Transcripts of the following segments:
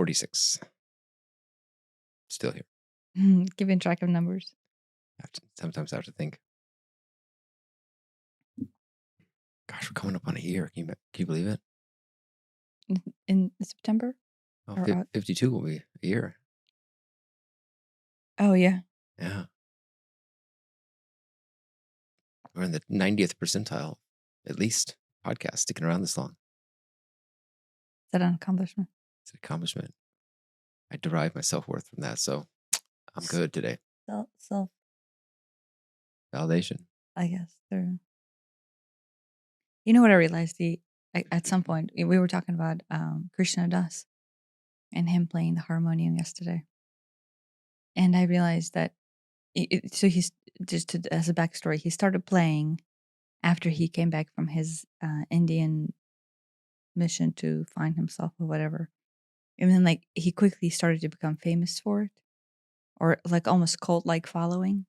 46. Still here. Keeping track of numbers. Sometimes I have to think. Gosh, we're coming up on a year. Can you believe it? In September? Oh, Or 52 will be a year. oh yeah. Yeah. We're in the 90th percentile, at least, podcast, sticking around this long. Is that an accomplishment? It's an accomplishment. I derive my self-worth from that, so I'm good today. Self, Validation. I guess. You know what I realized? At some point we were talking about Krishna Das and him playing the harmonium yesterday, and I realized that. So he's as a backstory. He started playing after he came back from his Indian mission to find himself or whatever, and then like he quickly started to become famous for it, or like almost cult-like following.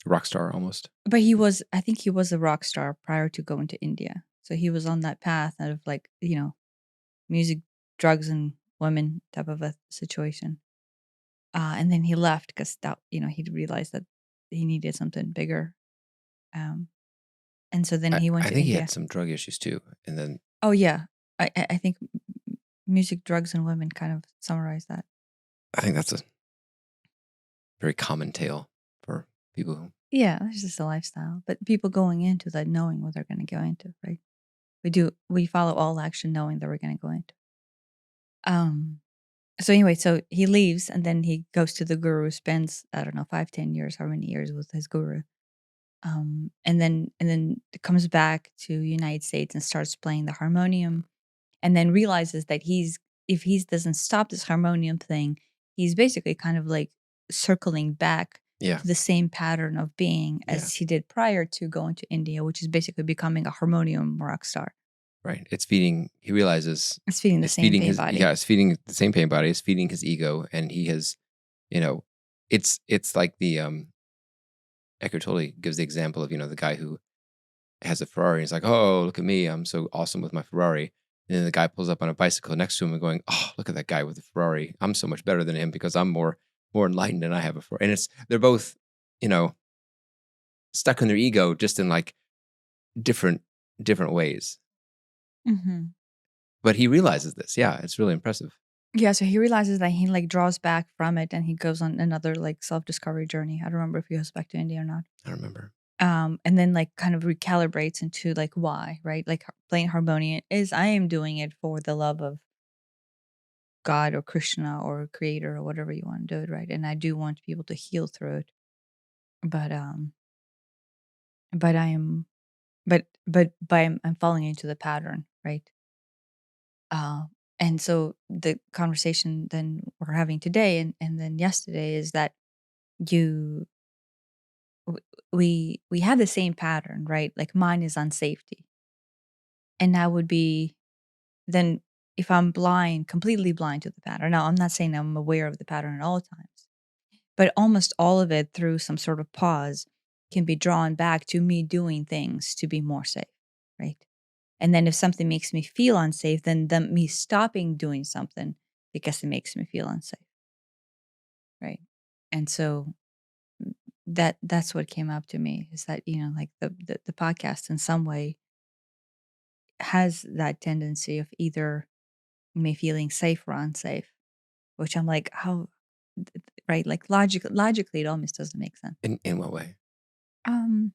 Rock star almost. But I think he was a rock star prior to going to India. So he was on that path of like, music, drugs, and women type of a situation. And then he left because he realized that he needed something bigger. And so then he went I to think he India. had some drug issues too, and then Oh yeah, I think music, drugs, and women kind of summarize that. I think that's a very common tale for people who. Yeah, it's just a lifestyle. But people going into that knowing what they're going to go into, right? We follow all action knowing that we're going to go into. So anyway, so he leaves and then he goes to the guru, spends, I don't know, 5-10 years, how many years with his guru. And then comes back to United States and starts playing the harmonium, and then realizes that if he doesn't stop this harmonium thing, he's basically kind of like circling back Yeah. to the same pattern of being as he did prior to going to India, which is basically becoming a harmonium rock star. Right. It's feeding. He realizes It's feeding the same pain body. Yeah, it's feeding the same pain body. It's feeding his ego, and he has, it's like the Eckhart Tolle gives the example of the guy who has a Ferrari. He's like, oh, look at me, I'm so awesome with my Ferrari. And then the guy pulls up on a bicycle next to him and going, oh, look at that guy with the Ferrari. I'm so much better than him because I'm more enlightened and I have a Ferrari. And they're both, stuck in their ego, just in like different ways. Mm-hmm. But he realizes this. Yeah, it's really impressive. Yeah, so he realizes that he like draws back from it and he goes on another like self-discovery journey. I don't remember if he goes back to India or not. I remember. And then like kind of recalibrates into like why, right? Like playing harmonium is I am doing it for the love of God or Krishna or creator or whatever you want to do it, right? And I do want people to heal through it. But I'm falling into the pattern, right? And so the conversation then we're having today and then yesterday is that you we have the same pattern, right? Like mine is on safety. And that would be then if I'm blind, completely blind to the pattern. Now, I'm not saying I'm aware of the pattern at all times, but almost all of it through some sort of pause can be drawn back to me doing things to be more safe, right? And then if something makes me feel unsafe, then me stopping doing something because it makes me feel unsafe, right? And so that's what came up to me is that like the podcast in some way has that tendency of either me feeling safe or unsafe, which I'm like, how, right? Like logically, it almost doesn't make sense. In what way? Um,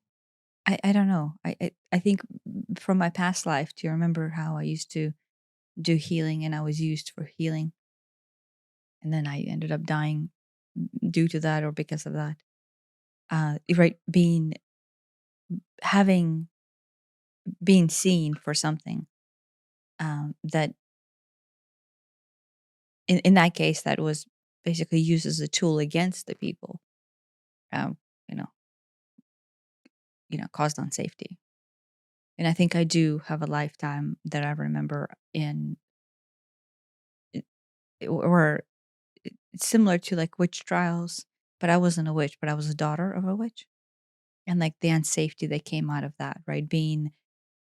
I don't know. I think from my past life, do you remember how I used to do healing and I was used for healing, and then I ended up dying due to that or because of that. Right, having being seen for something that in that case that was basically used as a tool against the people, um, you know, caused unsafety. And I think I do have a lifetime that I remember or it's similar to like witch trials, but I wasn't a witch, but I was a daughter of a witch. And like the unsafety that came out of that, right? Being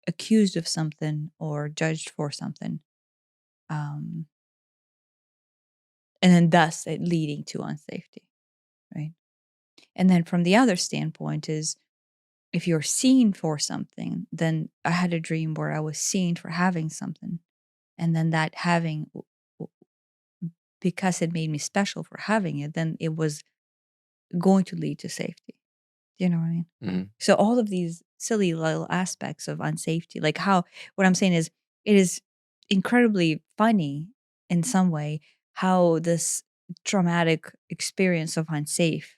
accused of something or judged for something. Um, and then thus it leading to unsafety, right? And then from the other standpoint is if you're seen for something, then I had a dream where I was seen for having something, and then that having, because it made me special for having it, then it was going to lead to safety. Do you know what I mean? Mhm. So all of these silly little aspects of unsafety, like how what I'm saying is it is incredibly funny in some way how this traumatic experience of unsafe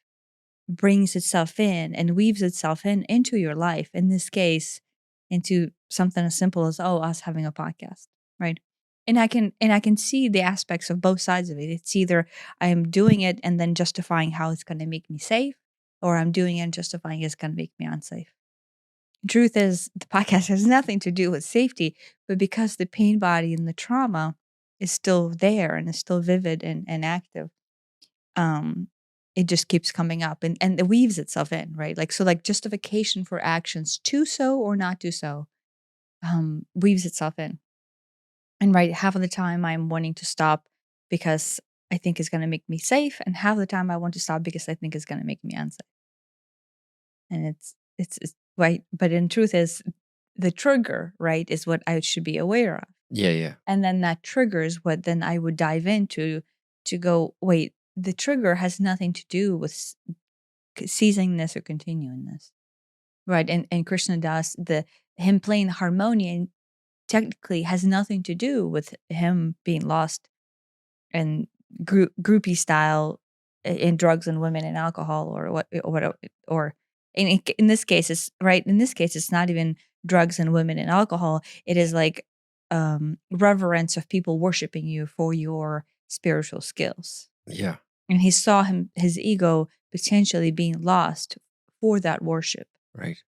brings itself in and weaves itself into your life. In this case, into something as simple as us having a podcast, right? And I can see the aspects of both sides of it. It's either I am doing it and then justifying how it's going to make me safe, or I'm doing it and justifying it's going to make me unsafe. Truth is, the podcast has nothing to do with safety, but because the pain body and the trauma is still there and is still vivid and active, um, it just keeps coming up and it weaves itself in, right? Like so, like justification for actions to so or not do so, weaves itself in. And right, half of the time I'm wanting to stop because I think it's going to make me safe, and half of the time I want to stop because I think it's going to make me unsafe. And it's right, but in truth is the trigger, right, is what I should be aware of. Yeah, yeah. And then that triggers what then I would dive into to go, wait, the trigger has nothing to do with seizing this or continuing this. Right. And Krishna Das, him playing the harmonium technically has nothing to do with him being lost and groupie style in drugs and women and alcohol or in this case it's right. In this case, it's not even drugs and women and alcohol. It is like reverence of people worshiping you for your spiritual skills. Yeah, And he saw his ego potentially being lost for that worship. right.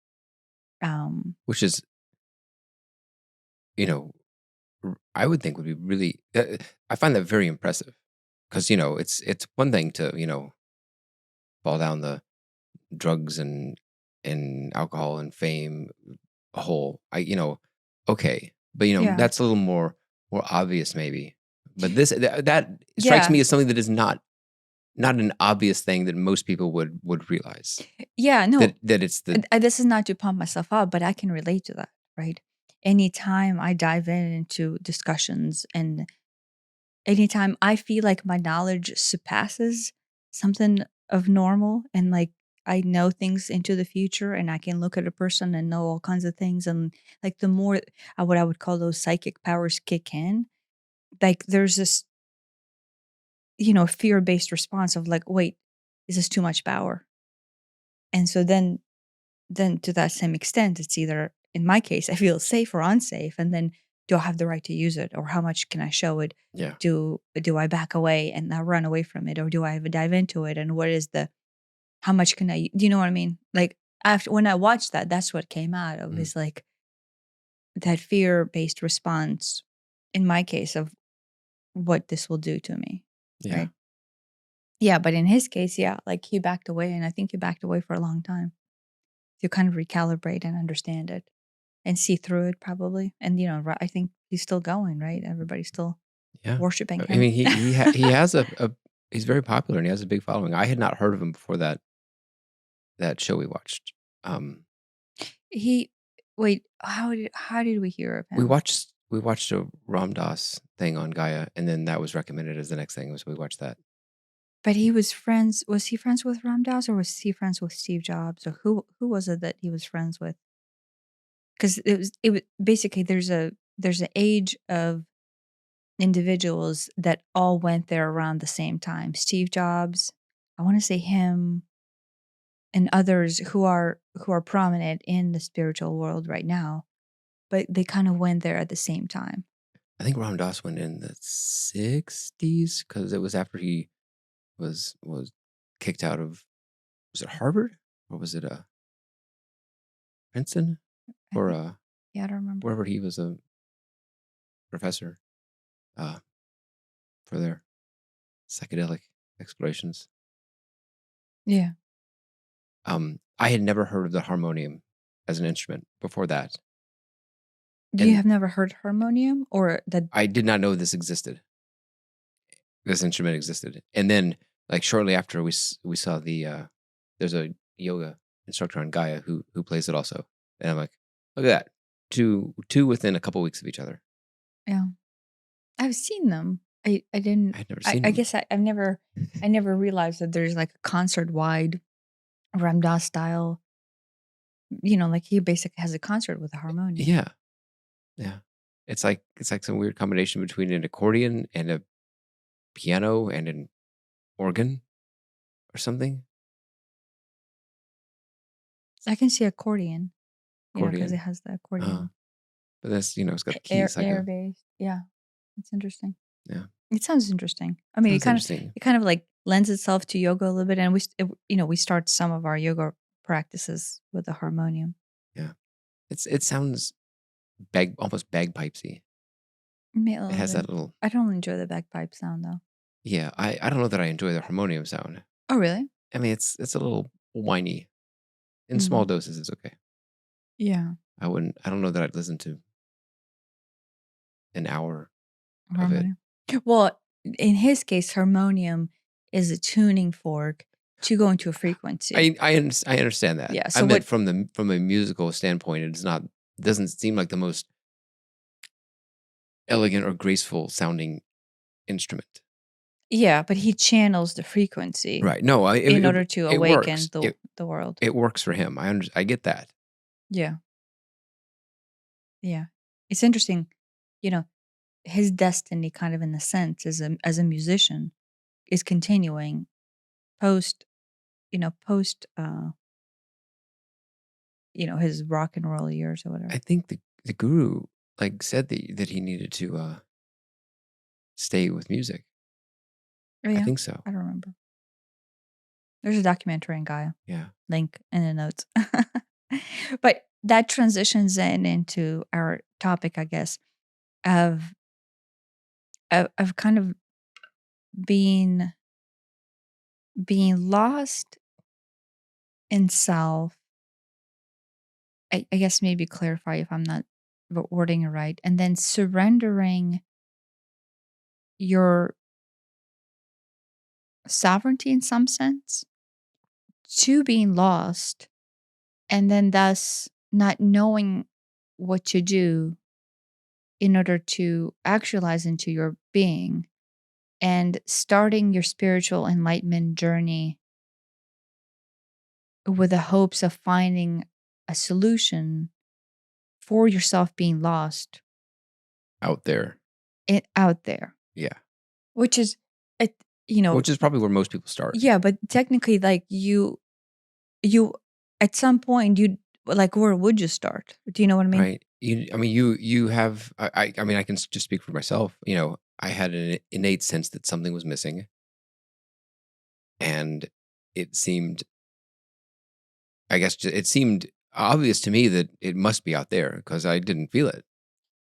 Um, Which is, you know, I would think would be really I find that very impressive because, it's one thing to, fall down the drugs and alcohol and fame hole. Okay, but yeah. that's a little more obvious maybe. But that strikes Yeah. me as something that is not an obvious thing that most people would realize. Yeah. No, That it's the this is not to pump myself up, but I can relate to that, right? Anytime I dive into discussions and anytime I feel like my knowledge surpasses something of normal and like I know things into the future and I can look at a person and know all kinds of things and like the more what I would call those psychic powers kick in, like there's this, fear-based response of like, wait, is this too much power? And so then to that same extent, it's either in my case, I feel safe or unsafe, and then do I have the right to use it, or how much can I show it? yeah. Do I back away and not run away from it, or do I dive into it? And what is the how much can I? Do you know what I mean? Like after when I watched that, that's what came out of Mm, is like that fear based response. In my case, of what this will do to me, yeah. right? Yeah, but in his case, yeah, like he backed away, and I think he backed away for a long time to kind of recalibrate and understand it. And see through it probably, and, I think he's still going, right? Everybody's still Yeah. worshiping I him. mean, he has a he's very popular and he has a big following. I had not heard of him before that show we watched. Um, He wait, how did we hear of we him? watched a Ram Dass thing on Gaia, and then that was recommended as the next thing, so we watched that. But was he friends with Ram Dass, or was he friends with Steve Jobs, or who was it that he was friends with? Because it was basically there's an age of individuals that all went there around the same time. Steve Jobs, I wanna say him, and others who are prominent in the spiritual world right now. But they kind of went there at the same time. I think Ram Dass went in the 60s because it was after he was kicked out of, was it Harvard or was it Princeton I or think yeah, I don't remember. wherever he was a professor uh, for their psychedelic explorations. Yeah. I had never heard of the harmonium as an instrument before that, You and have never heard harmonium or the I did not know this existed. this instrument existed. And then, like shortly after, we saw there's a yoga instructor on Gaia who plays it also, and I'm like, look at that, two within a couple weeks of each other. Yeah. I've seen them. I didn't I'd never seen I them. guess I never realized that there's like a concert-wide Ramdas style, like he basically has a concert with a harmonium. Yeah, yeah. It's like some weird combination between an accordion and a piano and an organ or something. I can see accordion, because it Accordion. has the Uh, accordion but that's it's got the air keys like air a based. Yeah, it's interesting. yeah. It sounds interesting. I mean, Sounds interesting. it kind of like lends itself to yoga a little bit, and we start some of our yoga practices with the harmonium. Yeah. It sounds almost bagpipesy. Maybe a It little has that bit. little I don't enjoy the bagpipe sound though. yeah. I don't know that I enjoy the harmonium sound. Oh, really? I mean, it's a little whiny. In small Mm, doses, it's okay. yeah, I don't know that I'd listen to an hour of it. harmonium. Well, in his case, harmonium is a tuning fork to go into a frequency. I understand that. Yeah. I So meant what? from a musical standpoint, it doesn't seem like the most elegant or graceful sounding instrument. Yeah, but he channels the frequency Right. No, in order to it works. awaken the world. It works for him. I get that. Yeah, yeah. It's interesting, you know, his destiny, kind of in a sense, as a musician, is continuing post, post, his rock and roll years or I whatever. think the guru like said that he needed to stay with music. Oh I yeah, think so. I don't remember. There's a documentary on Gaia. Yeah. Link in the notes. But that transitions into our topic, I guess, of of kind of being being lost in self. I guess maybe clarify if I'm not wording it right, and then surrendering your sovereignty in some sense to being lost, and then thus not knowing what to do in order to actualize into your being and starting your spiritual enlightenment journey with the hopes of finding a solution for yourself being lost Out there. out there, Yeah. which is, it, you know, Which is probably where most people start. yeah, but technically, like you, at some point, you like, where would you start? Do you know what I mean? Right. You have, I mean, I can just speak for myself. I had an innate sense that something was missing, and it seemed, I guess, it seemed obvious to me that it must be out there because I didn't feel it.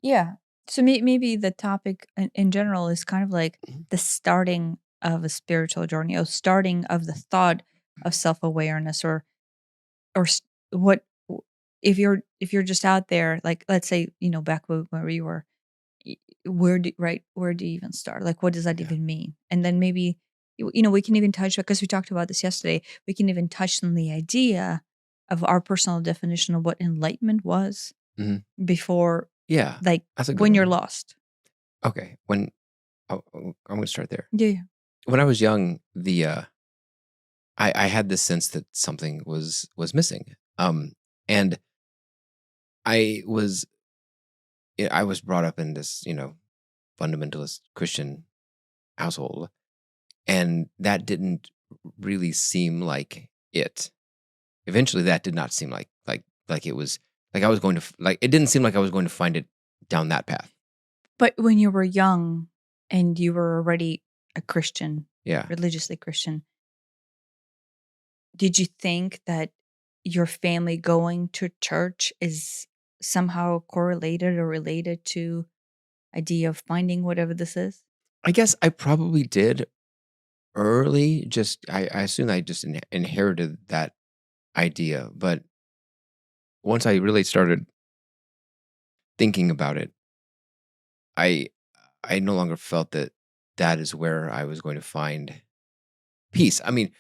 Yeah. So maybe the topic in general is kind of like Mhm. the starting of a spiritual journey, or starting of the thought of self awareness, or what if you're just out there, like let's say back where you were, where do you even start? Like, what does that Yeah. even mean? And then maybe we can even touch, because we talked about this yesterday. We can even touch on the idea of our personal definition of what enlightenment was Mhm. before, Yeah. like That's a good when you're one. lost. Okay. I'm going to start there. Yeah, yeah. When I was young, I had this sense that something was missing. And I was I was brought up in this, fundamentalist Christian household, and that didn't really seem like it. Eventually, that did not seem like it was like I was going to like it didn't seem like I was going to find it down that path. But when you were young and you were already a Christian, Yeah. religiously Christian, did you think that your family going to church is somehow correlated or related to idea of finding whatever this is? I guess I probably did early. Just I assume I just inherited that idea, but once I really started thinking about it, I I no longer felt that. that is where I was going to find peace. I mean,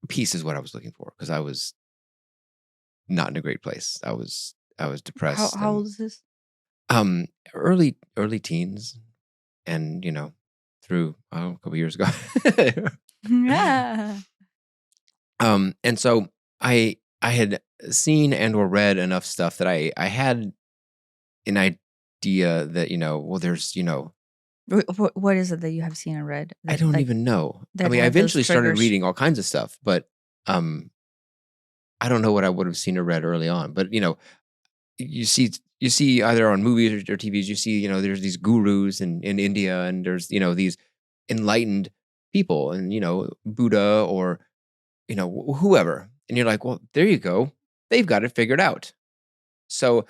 peace is what I was looking for because I was not in a great place. I was depressed How and old is this? early teens, and through a couple years ago. Yeah. And so I had seen and or read enough stuff that I had an idea that well, there's What is it that you have seen and read I that don't like even know. I that mean, I had those eventually started triggers? reading all kinds of stuff, but um I don't know what I would have seen or read early on. But you see either on movies or TVs, you see there's these gurus in India, and there's these enlightened people, and Buddha, or whoever, and you're like, well, there you go, they've got it figured out. So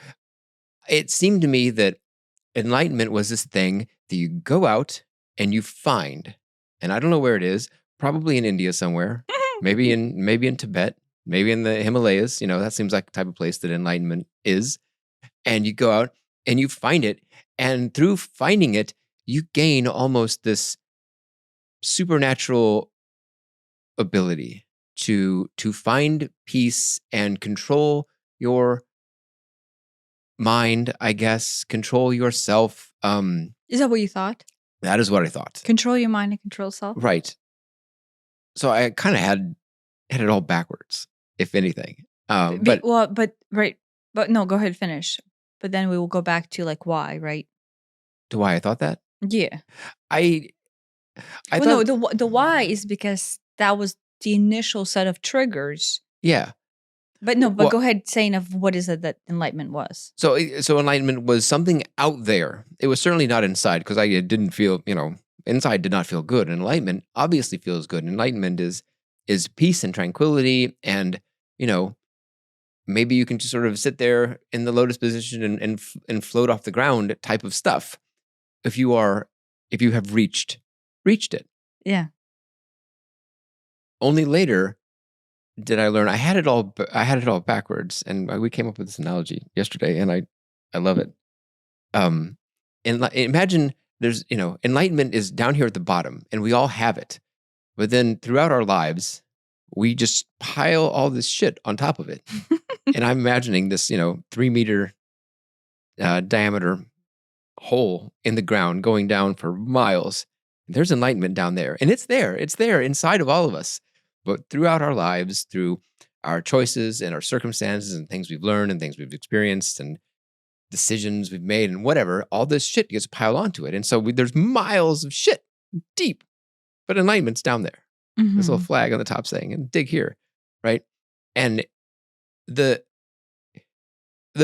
it seemed to me that enlightenment was this thing that you go out and you find, and I don't know where it is, probably in India somewhere, maybe in Tibet, maybe in the Himalayas. That seems like the type of place that enlightenment is. And you go out and you find it, and through finding it, you gain almost this supernatural ability to find peace and control your mind, I guess, control yourself. Is that what you thought? That is what I thought. Control your mind and control self? Right. So I kind of had it all backwards, if anything. But Well, but right. But no, go ahead, finish. But then we will go back to like why, right? to why I thought that, Yeah. I I Well, no, thought, the why is because that was the initial set of triggers. yeah. But no, but Well, go ahead saying of what is it that enlightenment was. so enlightenment was something out there. It was certainly not inside, because I didn't feel, inside did not feel good. Enlightenment obviously feels good. Enlightenment is peace and tranquility, and you know maybe you can just sort of sit there in the lotus position and float off the ground type of stuff. If you have reached it. Yeah. Only later did I learn I had it all backwards, and we came up with this analogy yesterday, and I love it. Um, and imagine there's enlightenment is down here at the bottom, and we all have it, but then throughout our lives, we just pile all this shit on top of it. And I'm imagining this 3 meter diameter hole in the ground going down for miles. There's enlightenment down there, and it's there inside of all of us. But throughout our lives, through our choices and our circumstances and things we've learned and things we've experienced and decisions we've made and whatever, all this shit gets piled onto it. And so there's miles of shit deep, but enlightenment's down there. This little Mhm. flag on the top saying, and dig here, right? And the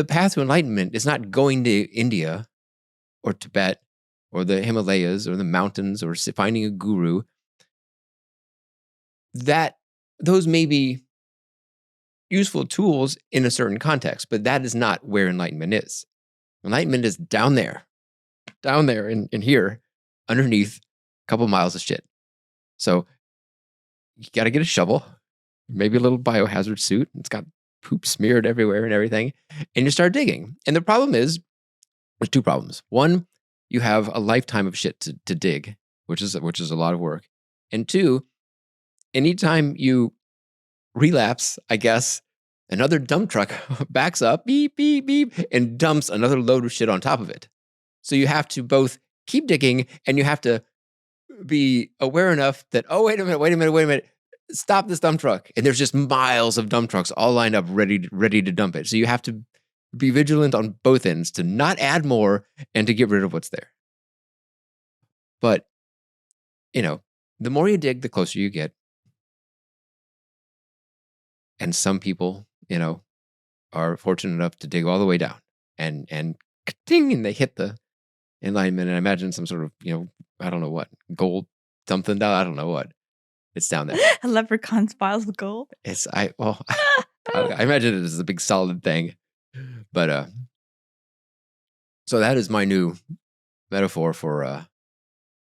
path to enlightenment is not going to India or Tibet or the Himalayas or the mountains or finding a guru. That those may be useful tools in a certain context, but that is not where enlightenment is. Enlightenment is down there in here, underneath a couple miles of shit. So you got to get a shovel, maybe a little biohazard suit. It's got poop smeared everywhere and everything, and you start digging. And the problem is, there's two problems. One, you have a lifetime of shit to dig, which is a lot of work. And two, anytime you relapse, I guess, another dump truck backs up, beep, beep, beep, and dumps another load of shit on top of it. So you have to both keep digging, and you have to be aware enough that, oh, wait a minute, stop this dump truck. And there's just miles of dump trucks all lined up ready to dump it. So you have to be vigilant on both ends to not add more and to get rid of what's there. But, the more you dig, the closer you get. And some people, are fortunate enough to dig all the way down and ding, and they hit the enlightenment. And I imagine some sort of, I don't know what, gold something down. I don't know what. It's down there. A leprechaun piles of gold. I imagine it is a big solid thing. But so that is my new metaphor for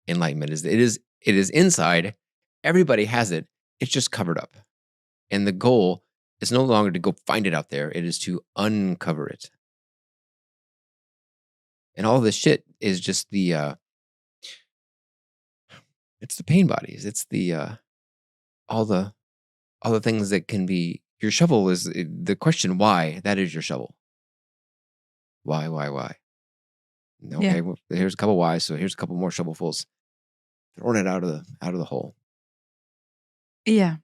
enlightenment. It is inside. Everybody has it. It's just covered up. And the goal is no longer to go find it out there. It is to uncover it. And all this shit is just It's the pain bodies. It's the all the all the things that can be your shovel is the question why, that is your shovel. Why? Yeah. Okay, well, here's a couple whys, so here's a couple more shovelfuls. Throwing it out of the hole. Yeah.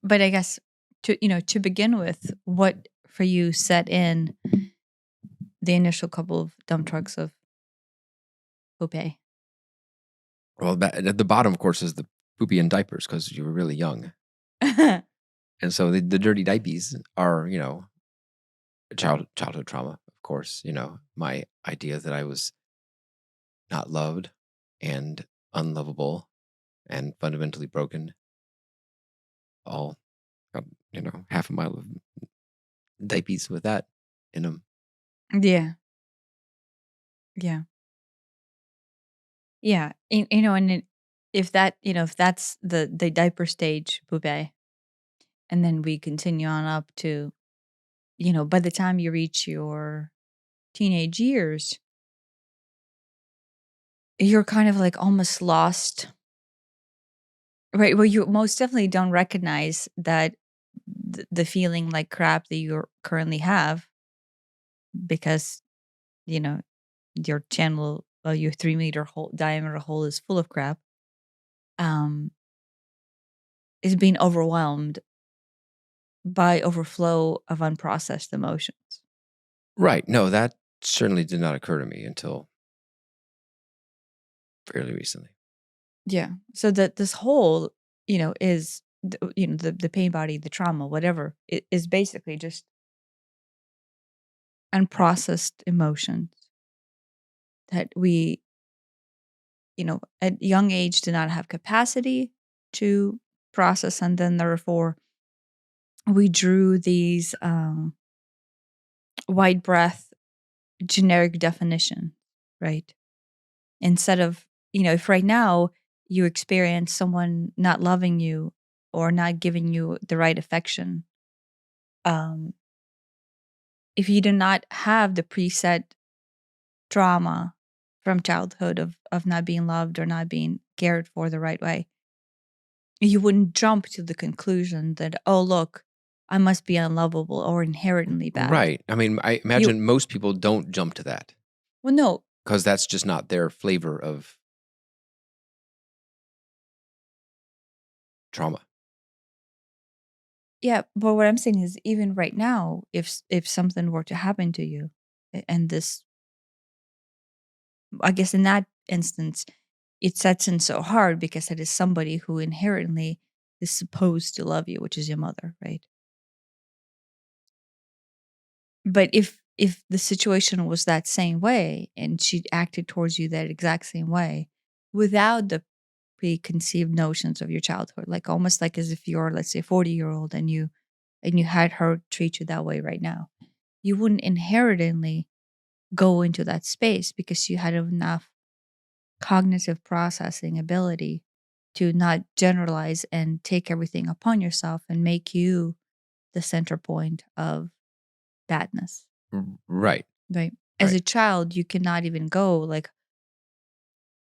But I guess to begin with, what for you set in the initial couple of dump trucks of poopy? Well, at the bottom, of course, is the poopy and diapers because you were really young. And so the dirty diapies are, childhood trauma, of course. My idea that I was not loved and unlovable and fundamentally broken, all got, half a mile of diapies with that in them. Yeah. Yeah. Yeah. If if that's the diaper stage, poopy, and then we continue on up to, by the time you reach your teenage years, you're kind of like almost lost, right? Where you most definitely don't recognize that the feeling like crap that you currently have because, you know, your channel, your 3 meter hole diameter hole is full of crap, um, is being overwhelmed by overflow of unprocessed emotions. Right. No, that certainly did not occur to me until fairly recently. Yeah. So that this whole, is the pain body, the trauma, whatever, is basically just unprocessed emotions that we, at young age did not have capacity to process, and then therefore we drew these wide breadth generic definition, right? Instead of, if right now you experience someone not loving you or not giving you the right affection, um, if you do not have the preset trauma from childhood of not being loved or not being cared for the right way, you wouldn't jump to the conclusion that, oh, look, I must be unlovable or inherently bad. Right. I mean, I You, imagine most people don't jump to that well, no, because that's just not their flavor of trauma. yeah, but what I'm saying is, even right now, if something were to happen to you, and this, I guess in that instance, it sets in so hard because it is somebody who inherently is supposed to love you, which is your mother, right? But if the situation was that same way and she acted towards you that exact same way without the preconceived notions of your childhood, like almost like as if you're, let's say, 40-year-old and you had her treat you that way right now, you wouldn't inherently go into that space because you had enough cognitive processing ability to not generalize and take everything upon yourself and make you the center point of badness. Right. Right. As Right. a child, you cannot even go like,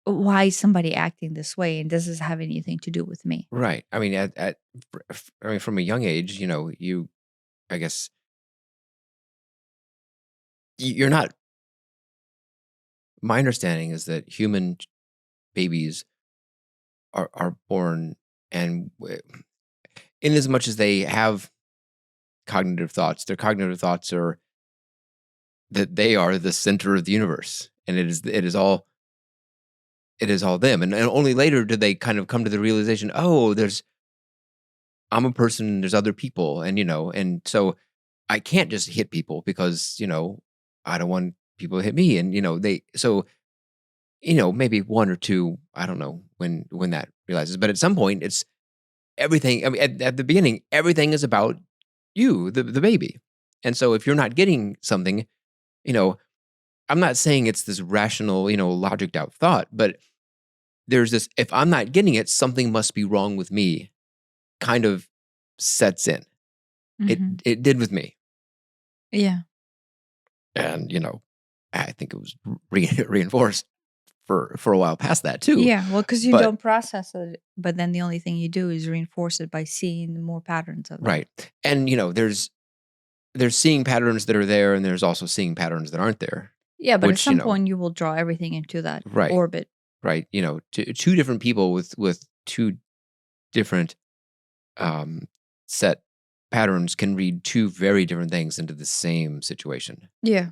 why is somebody acting this way? And does this have anything to do with me? Right. I mean, I mean, from a young age, I guess you're not. My understanding is that human babies are born, and in as much as they have cognitive thoughts, their cognitive thoughts are that they are the center of the universe, and it is all them. And only later do they kind of come to the realization, oh, I'm a person, there's other people, and so I can't just hit people because I don't want people to hit me, and they so maybe one or two, I don't know when that realizes, but at some point it's everything. I mean, at the beginning, everything is about you, the baby, and so if you're not getting something, you know, I'm not saying it's this rational, logicked out thought, but there's this: if I'm not getting it, something must be wrong with me. Kind of sets in. It Hmm. it did with me, Yeah. and I think it was reinforced for a while past that too. Yeah, well, because you But don't process it, but then the only thing you do is reinforce it by seeing more patterns of them. right. And there's seeing patterns that are there, and there's also seeing patterns that aren't there. Yeah, but at Which, some point you will draw everything into that right, orbit. right. Two different people with two different set patterns can read two very different things into the same situation. Yeah,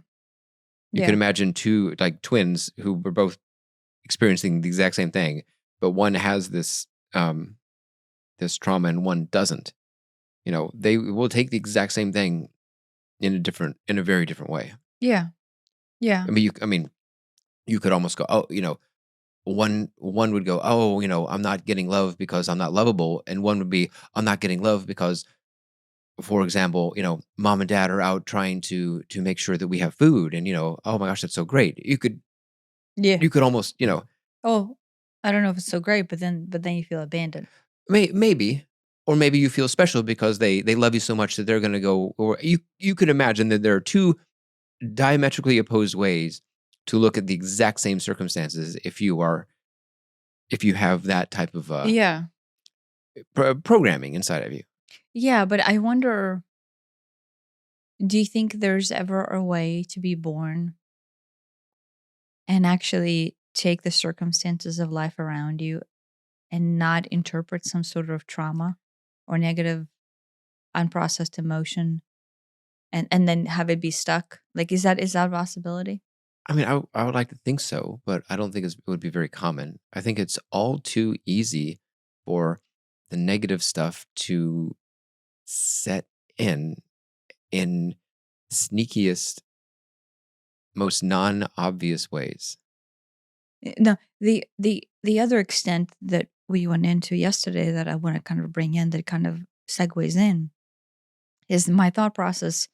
You can yeah, imagine two like twins who were both experiencing the exact same thing, but one has this trauma and one doesn't. They will take the exact same thing in a very different way. yeah, yeah, I mean, you could almost go, oh, one would go, oh, I'm not getting love because I'm not lovable, and one would be, I'm not getting love because, for example, mom and dad are out trying to make sure that we have food, and oh my gosh, that's so great. yeah. You could almost, Oh, I don't know if it's so great, but then you feel abandoned. maybe, or maybe you feel special because they love you so much that they're going to go, or you could imagine that there are two diametrically opposed ways to look at the exact same circumstances if you have that type of Yeah, programming inside of you. yeah, but I wonder, do you think there's ever a way to be born and actually take the circumstances of life around you and not interpret some sort of trauma or negative unprocessed emotion and then have it be stuck? Like, is that a possibility? I mean, I would like to think so, but I don't think it would be very common. I think it's all too easy for the negative stuff to set in sneakiest, most non-obvious ways. No, the other extent that we went into yesterday that I want to kind of bring in that kind of segues in is my thought process.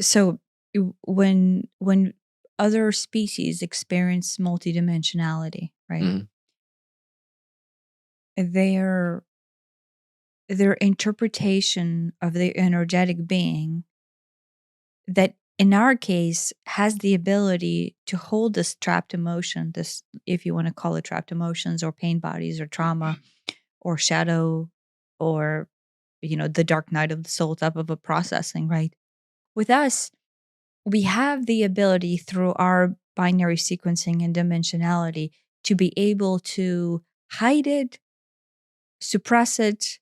So when other species experience multidimensionality, right? Mhm. Their their interpretation of their energetic being that in our case has the ability to hold this trapped emotion, this, if you want to call it trapped emotions or pain bodies or trauma or shadow or the dark night of the soul type of a processing, right? With us, we have the ability through our binary sequencing and dimensionality to be able to hide it, suppress it,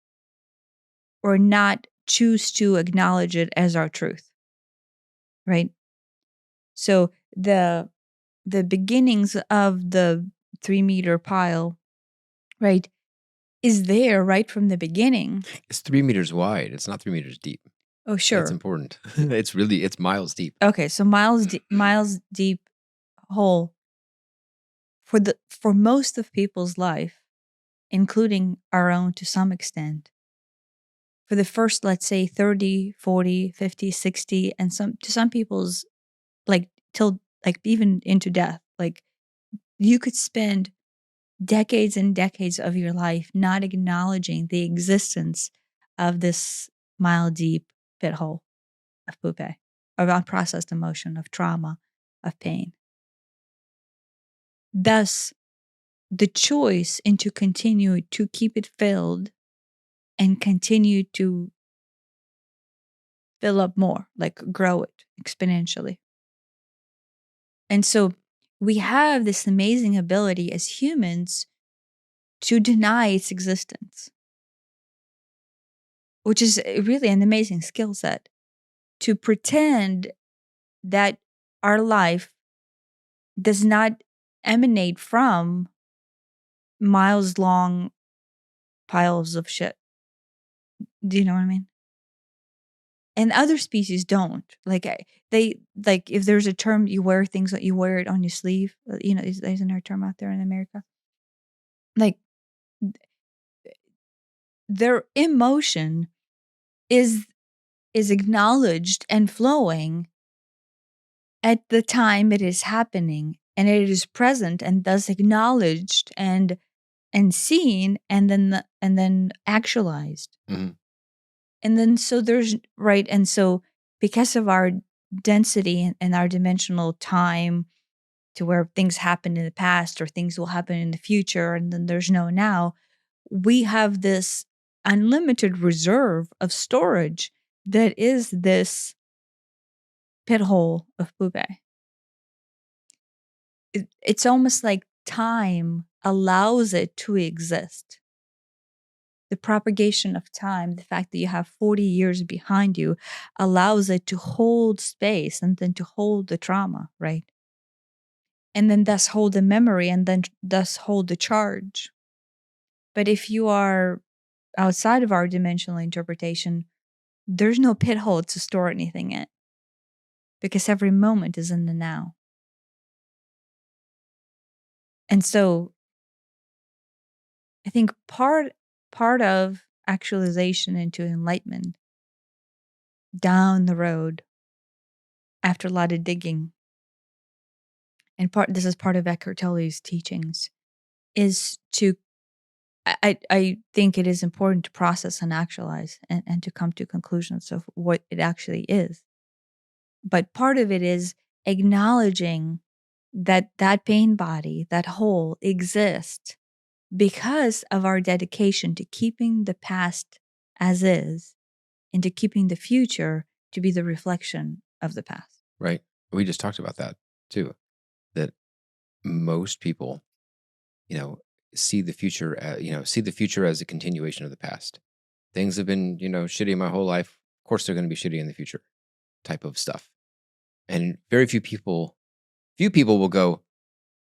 or not choose to acknowledge it as our truth, right? So the beginnings of the 3-meter pile, right, is there right from the beginning. It's 3 meters wide. It's not 3 meters deep. Oh, That's sure. important. It's miles deep. Okay, so miles deep hole for most of people's life, including our own to some extent. For the first, let's say 30, 40, 50, 60, and some people's, like, till, like, even into death. Like, you could spend decades and decades of your life not acknowledging the existence of this mile deep pit hole of pupe, of unprocessed emotion, of trauma, of pain. Thus, the choice and to continue to keep it filled and continue to fill up more, like grow it exponentially. And so we have this amazing ability as humans to deny its existence, which is really an amazing skill set, to pretend that our life does not emanate from miles long piles of shit. Do you know what I mean? And other species don't. Like, they, like, if there's a term, you wear things that you wear it on your sleeve. Isn't there a term out there in America? Like, their emotion is acknowledged and flowing at the time it is happening, and it is present and thus acknowledged and seen, and then actualized. Mhm. And then so there's, right, and so because of our density and our dimensional time to where things happened in the past or things will happen in the future, and then there's no now. We have this unlimited reserve of storage that is this pit hole of Pupe. It's almost like time allows it to exist. The propagation of time, the fact that you have 40 years behind you, allows it to hold space and then to hold the trauma, right? And then thus hold the memory and then thus hold the charge. But if you are outside of our dimensional interpretation, there's no pit hole to store anything in because every moment is in the now. And so I think part of actualization into enlightenment down the road after a lot of digging, and this is part of Eckhart Tolle's teachings, is to I think it is important to process and actualize and to come to conclusions of what it actually is. But part of it is acknowledging that that pain body, that hole exists because of our dedication to keeping the past as is and to keeping the future to be the reflection of the past. Right. We just talked about that too, that most people, see the future, as a continuation of the past. Things have been, shitty my whole life. Of course, they're going to be shitty in the future type of stuff. And very few people will go,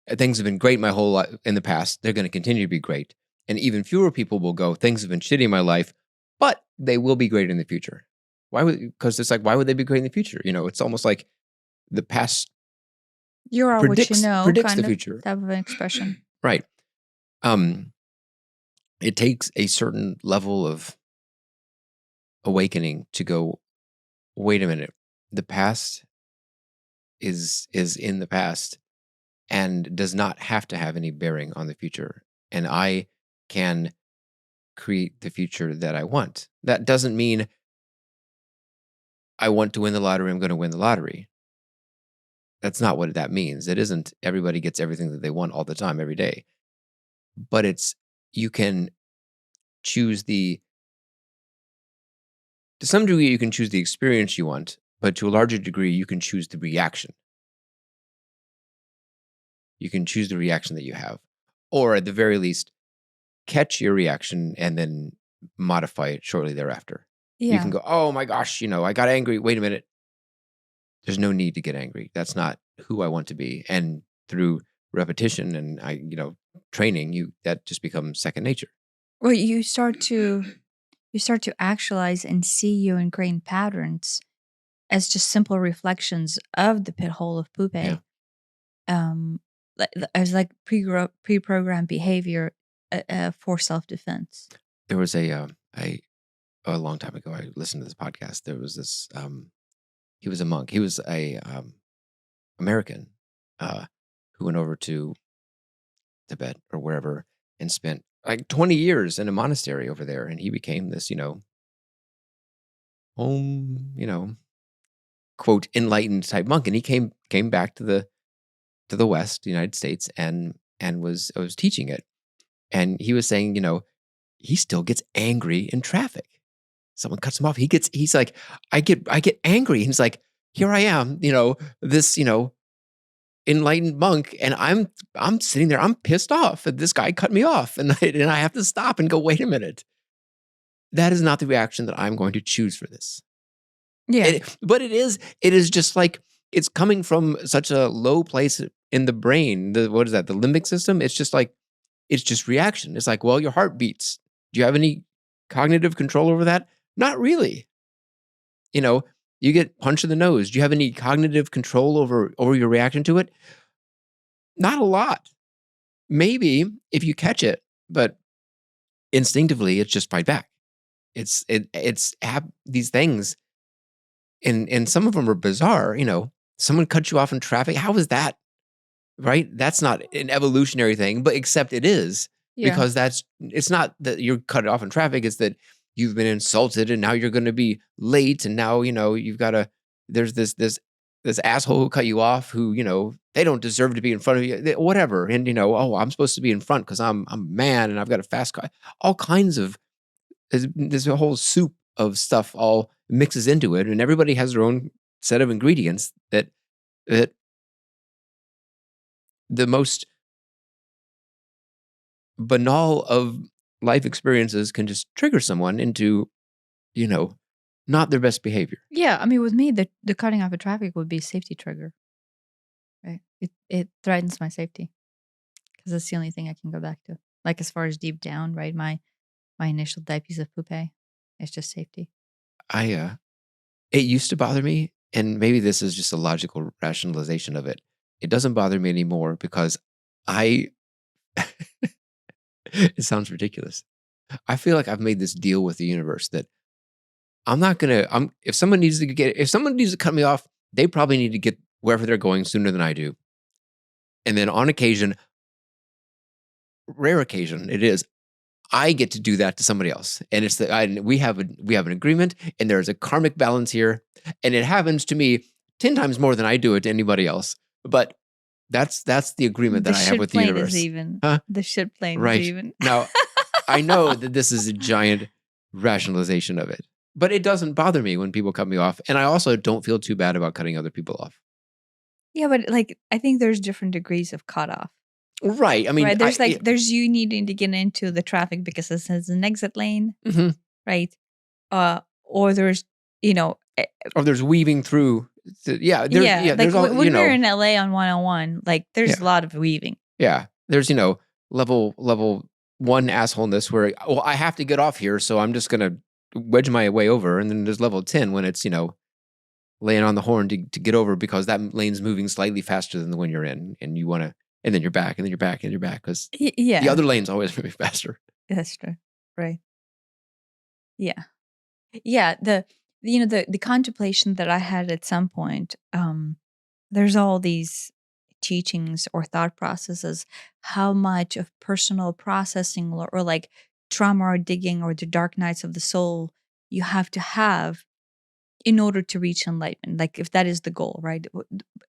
things have been great my whole life in the past. They're going to continue to be great. And even fewer people will go, things have been shitty in my life, but they will be great in the future. Because it's like, why would they be great in the future? It's almost like the past You are predicts what you know, the kind of future. type of an expression. Right. It takes a certain level of awakening to go, wait a minute, the past is in the past and does not have to have any bearing on the future. And I can create the future that I want. That doesn't mean I want to win the lottery, I'm going to win the lottery. That's not what that means. It isn't everybody gets everything that they want all the time, every day. But you can choose to some degree, you can choose the experience you want, but to a larger degree, you can choose the reaction. You can choose the reaction that you have, or at the very least, catch your reaction and then modify it shortly thereafter. Yeah. You can go, oh my gosh, I got angry. Wait a minute. There's no need to get angry. That's not who I want to be. And through repetition and training, that just becomes second nature. Well, you start to actualize and see your ingrained patterns as just simple reflections of the pit hole of Pupe. Yeah. As like pre-programmed behavior for self-defense. There was a long time ago, I listened to this podcast. There was this, he was a monk. He was a American who went over to Tibet or wherever and spent like 20 years in a monastery over there. And he became this, quote, enlightened type monk. And he came back to the West, the United States, and was teaching it. And he was saying, he still gets angry in traffic. Someone cuts him off. He's like, I get angry. He's like, here I am, this, enlightened monk, and I'm sitting there, I'm pissed off that this guy cut me off, and I have to stop and go, wait a minute. That is not the reaction that I'm going to choose for this. Yeah. But it is just like, it's coming from such a low place in the brain. What is that? The limbic system? It's just like, it's just reaction. It's like, well, your heart beats. Do you have any cognitive control over that? Not really. You get punched in the nose. Do you have any cognitive control over your reaction to it? Not a lot. Maybe if you catch it, but instinctively, it's just fight back. It's these things, and some of them are bizarre. Someone cuts you off in traffic. How is that? Right? That's not an evolutionary thing, but except it is. Yeah. Because it's not that you're cut off in traffic. It's that you've been insulted and now you're going to be late. And now, you've got there's this this asshole who cut you off, who, they don't deserve to be in front of you, whatever. And, oh, I'm supposed to be in front because I'm a man and I've got a fast car. All kinds of, there's a whole soup of stuff all mixes into it. And everybody has their own set of ingredients that the most banal of life experiences can just trigger someone into, not their best behavior. Yeah, I mean, with me, the cutting off of traffic would be a safety trigger, right? It threatens my safety because that's the only thing I can go back to. Like as far as deep down, right? My initial diapers of poupée, it's just safety. It used to bother me, and maybe this is just a logical rationalization of it. It doesn't bother me anymore because it sounds ridiculous. I feel like I've made this deal with the universe that if someone needs to cut me off, they probably need to get wherever they're going sooner than I do. And then on occasion, rare occasion, it is, I get to do that to somebody else. And it's we have an agreement, and there's a karmic balance here. And it happens to me 10 times more than I do it to anybody else. But that's the agreement that I have with the universe. Is even. Huh? The shit plane Right. is even. Now, I know that this is a giant rationalization of it, but it doesn't bother me when people cut me off. And I also don't feel too bad about cutting other people off. Yeah, but like, I think there's different degrees of cutoff. Right. I mean, right? There's you needing to get into the traffic because this is an exit lane, right? Or there's, or there's weaving through. There's all, when we're in LA on 101, like there's a lot of weaving. Yeah. There's, level 1 assholeness where, well, I have to get off here, so I'm just going to wedge my way over. And then there's level 10 when it's, laying on the horn to get over because that lane's moving slightly faster than the one you're in. And you want to, and then you're back, and then you're back, and you're back because the other lane's always moving faster. That's true. Right. Yeah. Yeah. The contemplation that I had at some point, there's all these teachings or thought processes, how much of personal processing or like trauma or digging or the dark nights of the soul you have to have in order to reach enlightenment, like if that is the goal, right?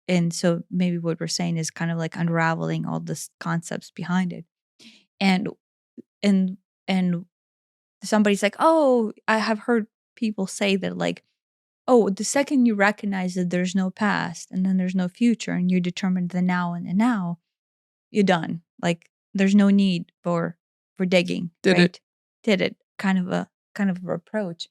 And so maybe what we're saying is kind of like unraveling all the concepts behind it. And somebody's like, oh, I have heard people say that like, oh, the second you recognize that there's no past and then there's no future and you determine the now and the now, you're done. Like there's no need for digging. Did it kind of a approach.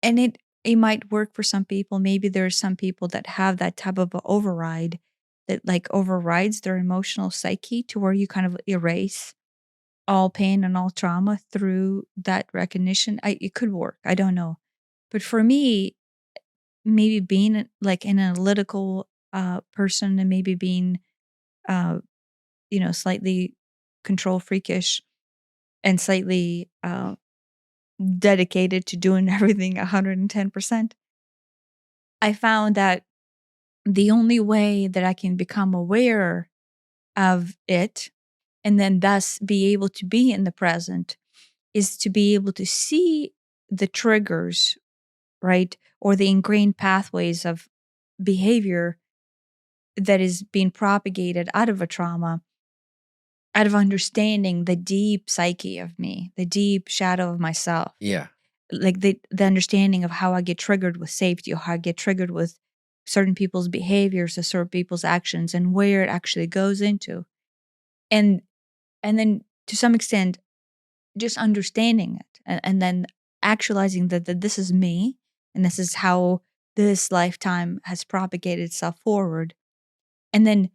And it might work for some people. Maybe there's some people that have that type of a override that like overrides their emotional psyche to where you kind of erase all pain and all trauma through that recognition. It could work. I don't know. But for me, maybe being like an analytical person and maybe being, slightly control freakish and slightly dedicated to doing everything 110%, I found that the only way that I can become aware of it and then thus be able to be in the present is to be able to see the triggers, right? Or the ingrained pathways of behavior that is being propagated out of a trauma, out of understanding the deep psyche of me, the deep shadow of myself. Yeah. Like the understanding of how I get triggered with safety or how I get triggered with certain people's behaviors or certain people's actions and where it actually goes into. And then to some extent, just understanding it and then actualizing that this is me and this is how this lifetime has propagated itself forward. And then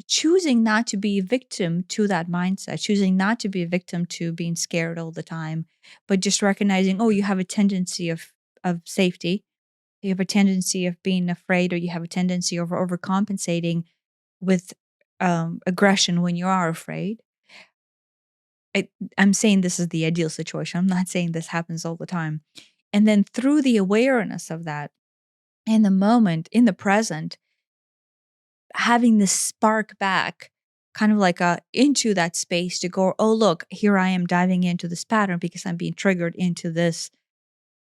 choosing not to be a victim to that mindset, choosing not to be a victim to being scared all the time, but just recognizing, oh, you have a tendency of safety. You have a tendency of being afraid, or you have a tendency of overcompensating with aggression when you are afraid. I'm saying this is the ideal situation. I'm not saying this happens all the time. And then through the awareness of that, in the moment, in the present, having this spark back, kind of like into that space to go, oh, look, here I am diving into this pattern because I'm being triggered into this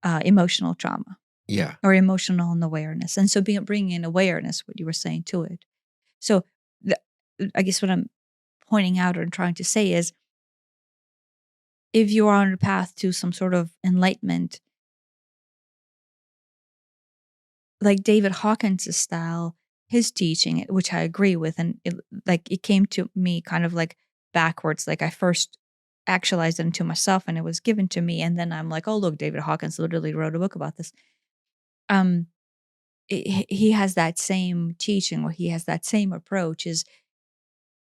emotional trauma. Yeah. or emotional awareness. And so bringing awareness, what you were saying, to it. So I guess what I'm pointing out or trying to say is, if you are on a path to some sort of enlightenment, like David Hawkins' style, his teaching, which I agree with, and it came to me kind of like backwards. Like I first actualized it into myself, and it was given to me, and then I'm like, oh look, David Hawkins literally wrote a book about this. Um, he has that same teaching, or he has that same approach: is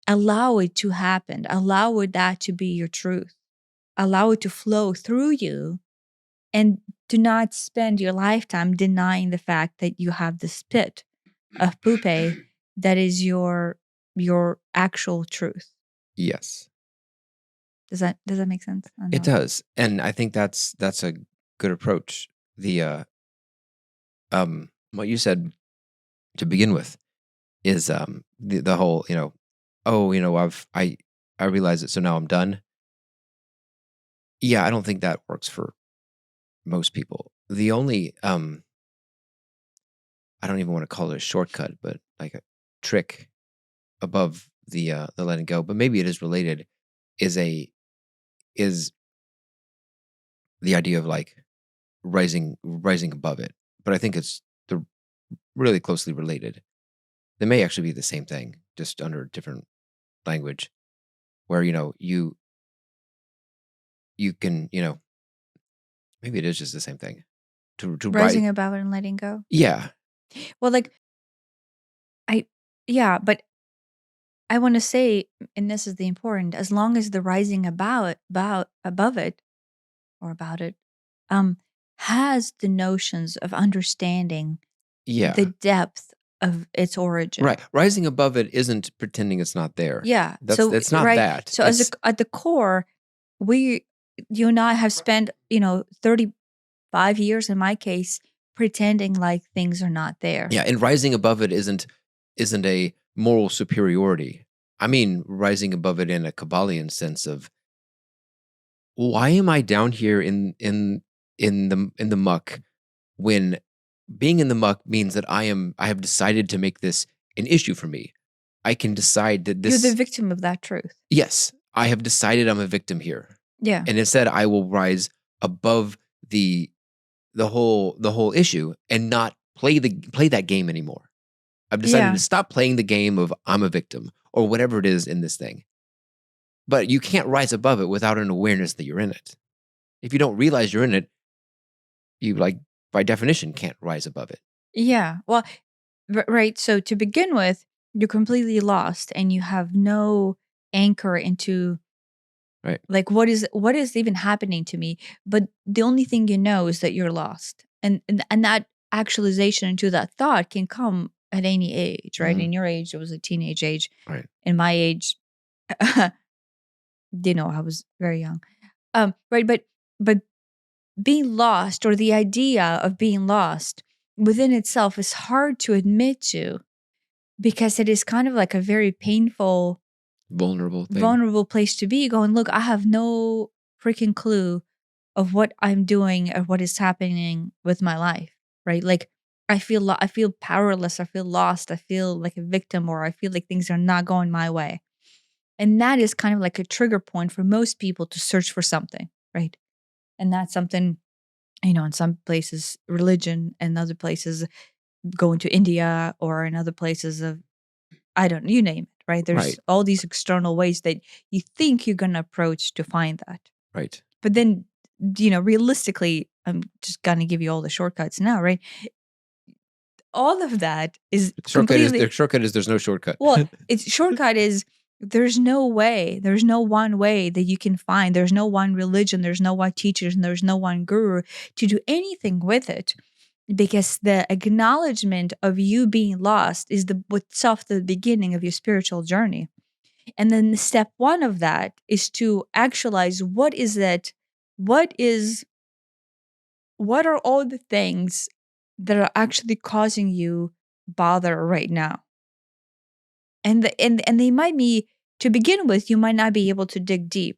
allow it to happen, allow it that to be your truth, allow it to flow through you, and do not spend your lifetime denying the fact that you have this pit of pupae that is your actual truth. Yes. Does that make sense? I It know. does. And I think that's a good approach. The what you said to begin with is the whole, oh, I realize it, so now I'm done. Yeah, I don't think that works for most people. The only I don't even want to call it a shortcut, but like a trick above the letting go, but maybe it is related, is is the idea of like rising above it. But I think they're really closely related. They may actually be the same thing, just under a different language, where you can, maybe it is just the same thing. To rise. Rising above it and letting go. Yeah. Well, like I yeah, but I want to say, and this is the important, as long as the rising about above it, or about it, um, has the notions of understanding the Yeah. depth of its origin. Right. Rising above it isn't pretending it's not there. Yeah. That's not Right. that. So It's at the core, you and I have spent 35 years in my case pretending like things are not there. Yeah, and rising above it isn't a moral superiority. I mean, rising above it in a Kabbalion sense of, why am I down here in the muck, when being in the muck means that I have decided to make this an issue for me. I can decide that You're the this. victim of that truth. Yes, I have decided I'm a victim here. Yeah. And instead I will rise above the whole issue and not play that game anymore. I've decided Yeah. to stop playing the game of I'm a victim or whatever it is in this thing. But you can't rise above it without an awareness that you're in it. If you don't realize you're in it, you, like, by definition can't rise above it. Yeah. Well, right. So to begin with, you're completely lost and you have no anchor into Right. like what is even happening to me. But the only thing you know is that you're lost. And that actualization into that thought can come at any age, right? Mhm. In your age, it was a teenage age. Right. In my age, I was very young. Right, but being lost, or the idea of being lost within itself, is hard to admit to, because it is kind of like a very painful, Vulnerable thing. vulnerable place to be, going, look, I have no freaking clue of what I'm doing or what is happening with my life, right? Like I feel powerless, I feel lost, I feel like a victim, or I feel like things are not going my way. And that is kind of like a trigger point for most people to search for something, right? And that's something, in some places religion, and other places going to India, or in other places of, I don't, you name it, right? There's Right. all these external ways that you think you're going to approach to find that. Right. But then, realistically, I'm just going to give you all the shortcuts now, right? All of that is The completely, shortcut is there's no shortcut. well, it's shortcut is, there's no way, there's no one way that you can find. There's no one religion, there's no one teachers, and there's no one guru to do anything with it. Because the acknowledgement of you being lost is itself the beginning of your spiritual journey. And then the step one of that is to actualize, what is it? What are all the things that are actually causing you bother right now? And they might be, to begin with, you might not be able to dig deep.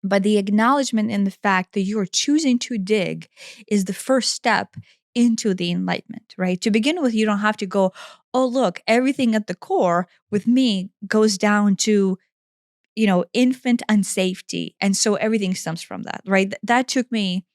But the acknowledgement in the fact that you're choosing to dig is the first step into the enlightenment, right? To begin with, you don't have to go, oh, look, everything at the core with me goes down to, infant unsafety. And so everything stems from that, right? That took me,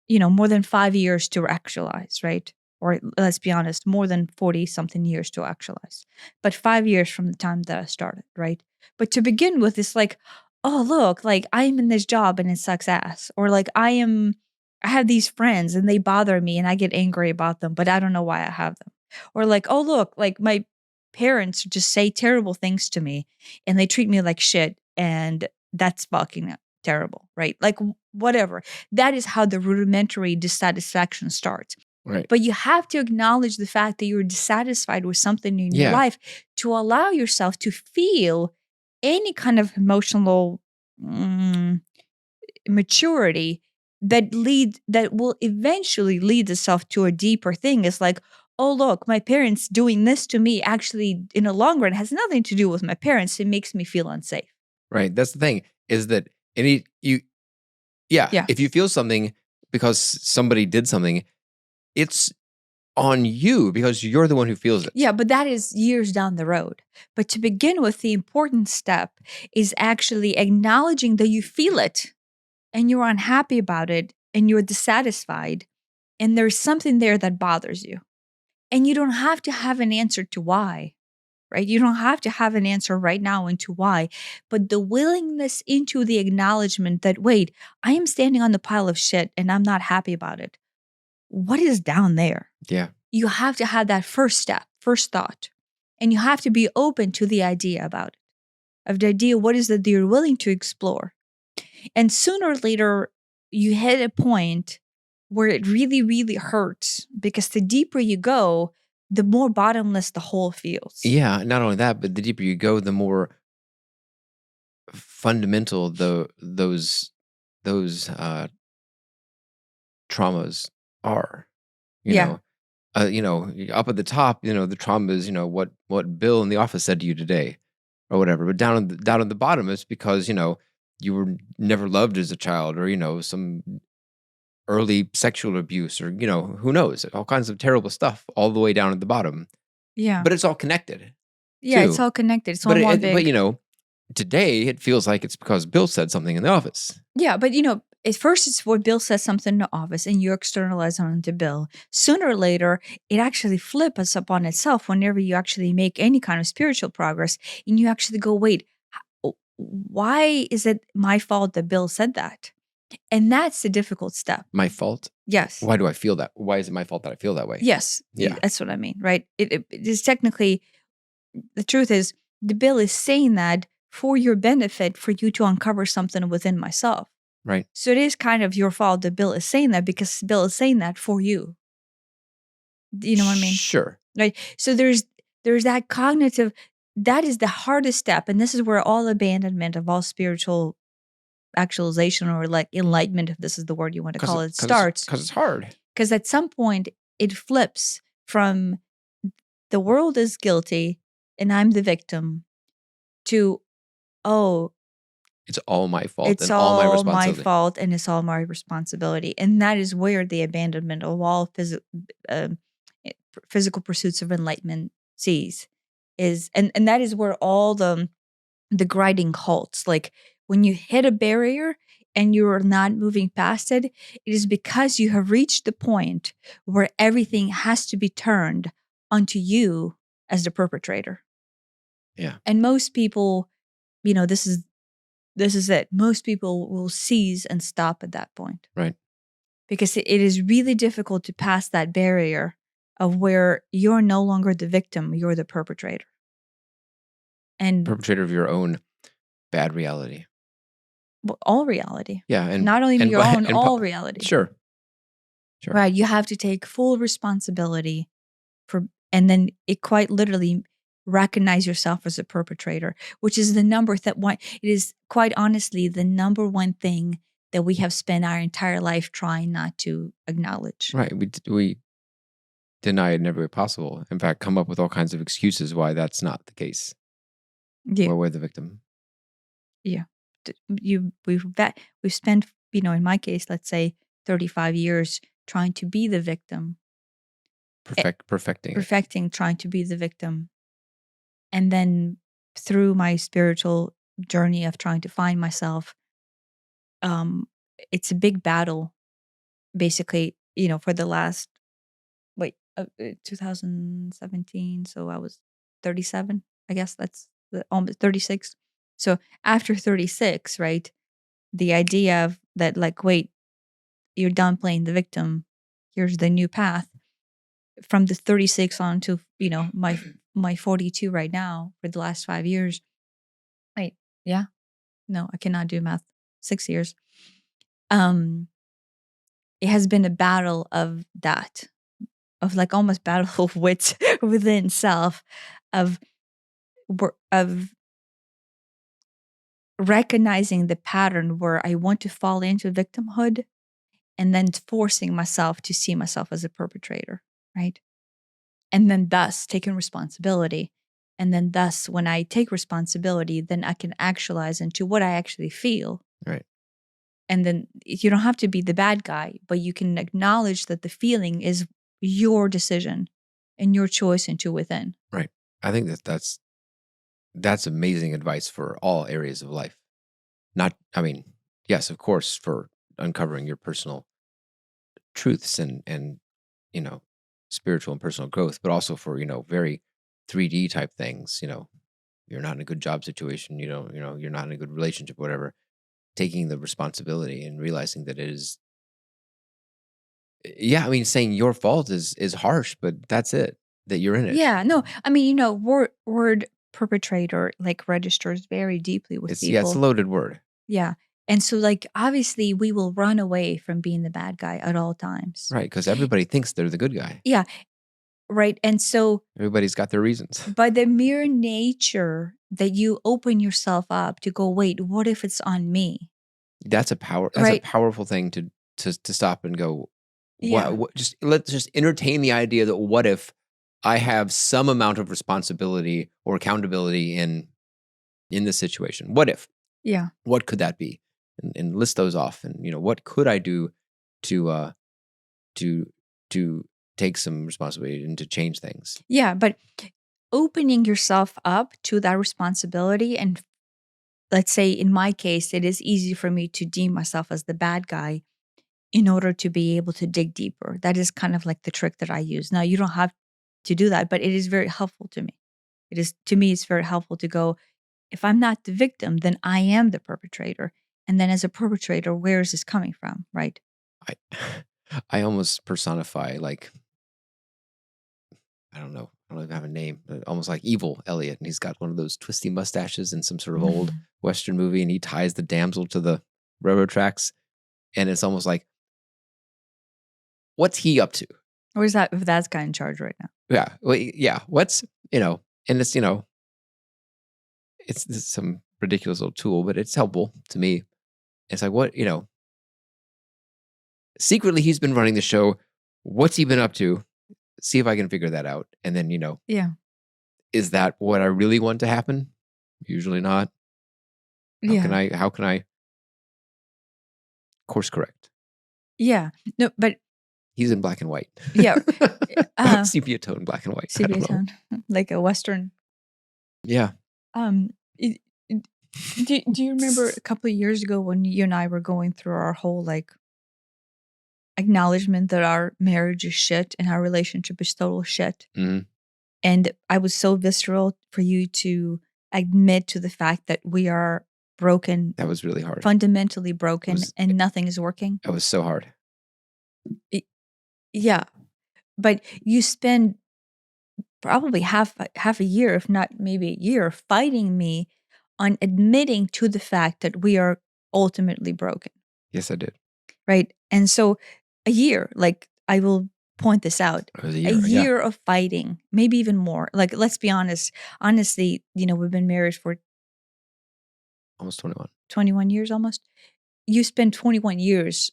more than 5 years to actualize, right? Or let's be honest, more than 40 something years to actualize. But 5 years from the time that I started, right? But to begin with, it's like, oh, look, like I'm in this job and it sucks ass. Or like I have these friends and they bother me and I get angry about them, but I don't know why I have them. Or like, oh, look, like my parents just say terrible things to me and they treat me like shit. And that's fucking terrible, right? Like whatever. That is how the rudimentary dissatisfaction starts. Right. But you have to acknowledge the fact that you're dissatisfied with something in your Yeah. life to allow yourself to feel any kind of emotional maturity that will eventually lead itself to a deeper thing. It's like, oh, look, my parents doing this to me actually in the long run has nothing to do with my parents. It makes me feel unsafe. Right. That's the thing, is that Yeah. if you feel something because somebody did something, it's on you because you're the one who feels it. Yeah, but that is years down the road. But to begin with, the important step is actually acknowledging that you feel it and you're unhappy about it and you're dissatisfied and there's something there that bothers you. And you don't have to have an answer to why, right? You don't have to have an answer right now into why, but the willingness into the acknowledgement that, wait, I am standing on the pile of shit and I'm not happy about it. What is down there? Yeah. You have to have that first step, first thought, and you have to be open to the idea about it, of the idea, what is it that you're willing to explore? And sooner or later, you hit a point where it really, really hurts because the deeper you go, the more bottomless the hole feels. Yeah. Not only that, but the deeper you go, the more fundamental those traumas are. Yeah. Up at the top, the trauma is, what Bill in the office said to you today, or whatever. But down at the bottom, it's because you were never loved as a child, or some early sexual abuse, or who knows, all kinds of terrible stuff, all the way down at the bottom. Yeah. But it's all connected. Yeah, it's too. all connected. It's all one big. But today it feels like it's because Bill said something in the office. Yeah, but at first it's what Bill says something in the office and you externalize it onto Bill. Sooner or later, it actually flips upon itself whenever you actually make any kind of spiritual progress and you actually go, wait, why is it my fault that Bill said that? And that's the difficult step. My fault? Yes. Why do I feel that? Why is it my fault that I feel that way? Yes. Yeah. That's what I mean, right? It is technically, the truth is, the Bill is saying that for your benefit, for you to uncover something within myself. Right. So it is kind of your fault that Bill is saying that because Bill is saying that for you. Do you know what I mean? Sure. Right. So there's that cognitive, that is the hardest step. And this is where all abandonment of all spiritual actualization, or like enlightenment, if this is the word you want to call it, starts. Because it's hard. Because at some point it flips from the world is guilty and I'm the victim to, oh, it's all my fault it's and all my all my responsibility. fault and it's all my responsibility. And that is where the abandonment of all physical pursuits of enlightenment is. And that is where all the grinding halts. Like when you hit a barrier and you're not moving past it, it is because you have reached the point where everything has to be turned onto you as the perpetrator. Yeah. And most people, this is it. Most people will cease and stop at that point. Right. Because it is really difficult to pass that barrier of where you're no longer the victim, you're the perpetrator. And perpetrator of your own bad reality. Well, all reality. Yeah. And not only and, your own, and, all reality. Sure. Right. You have to take full responsibility for, and then it quite literally recognize yourself as a perpetrator, which is the number that one, it is quite honestly the number one thing that we have spent our entire life trying not to acknowledge. Right. We deny it in every way possible. In fact, come up with all kinds of excuses why that's not the case. Yeah. Where we're the victim. Yeah. we've spent, in my case, let's say 35 years trying to be the victim, Perfecting it. perfecting trying to be the victim. And then through my spiritual journey of trying to find myself, it's a big battle, basically, for the last, 2017. So I was 37, I guess almost 36. So after 36, right? The idea of that, like, wait, you're done playing the victim. Here's the new path. From the 36 on to, my 42 right now for the last 5 years. Wait, yeah, no, I cannot do math. 6 years. It has been a battle of that, of like almost battle of wits within self, of of recognizing the pattern where I want to fall into victimhood and then forcing myself to see myself as a perpetrator, right? And then thus taking responsibility. And then thus, when I take responsibility, then I can actualize into what I actually feel. Right. And then you don't have to be the bad guy, but you can acknowledge that the feeling is your decision and your choice into within. Right. I think that's amazing advice for all areas of life. I mean, yes, of course, for uncovering your personal truths and spiritual and personal growth, but also for very 3D type things. You're not in a good job situation. You're not in a good relationship, whatever. Taking the responsibility and realizing that it is, yeah. I mean, saying your fault is harsh, but that's it. That you're in it. Yeah, no, I mean, word perpetrator like registers very deeply with It's a people. loaded word, Yeah. And so, like, obviously we will run away from being the bad guy at all times. right? Because everybody thinks they're the good guy. Yeah. Right. And so, Everybody's got their reasons. by the mere nature that you open yourself up to go, wait, what if it's on me? That's a Right. powerful thing to stop and go, Yeah. let's just entertain the idea that what if I have some amount of responsibility or accountability in this situation? What if? Yeah. What could that be? And list those off. And what could I do to to take some responsibility and to change things? Yeah. But opening yourself up to that responsibility, and let's say in my case, it is easy for me to deem myself as the bad guy in order to be able to dig deeper. That is kind of like the trick that I use. Now, you don't have to do that, but it is very helpful to me. To me, it's very helpful to go, if I'm not the victim, then I am the perpetrator. And then as a perpetrator, where is this coming from? Right. I I almost personify, like, I don't know. I don't even have a name. But almost like evil Elliot, and he's got one of those twisty mustaches in some sort of old Western movie, and he ties the damsel to the railroad tracks, and it's almost like, what's he up to? Or is that if that's guy in charge right now? Yeah, well, yeah. What's and it's some ridiculous little tool, but it's helpful to me. It's like, what secretly he's been running the show. What's he been up to? See if I can figure that out, and then Yeah. is that what I really want to happen? Usually not. How can I course correct? Yeah. No, but He's in black and white. yeah. Sepia tone, black and white. I CBA don't know. tone, like a Western. Yeah. It- do you remember a couple of years ago when you and I were going through our whole like acknowledgement that our marriage is shit and our relationship is total shit? Mhm. And I was so visceral for you to admit to the fact that we are broken, That was really hard. fundamentally broken, was- and nothing is working. That was so hard. Yeah. But you spend probably half a year, if not maybe a year, fighting me on admitting to the fact that we are ultimately broken. Yes, I did. Right. And so a year, like, I will point this out, It was a a year. Yeah. year of fighting, maybe even more. Like, let's be honest. Honestly, we've been married for Almost 21. 21 years almost. You spend 21 years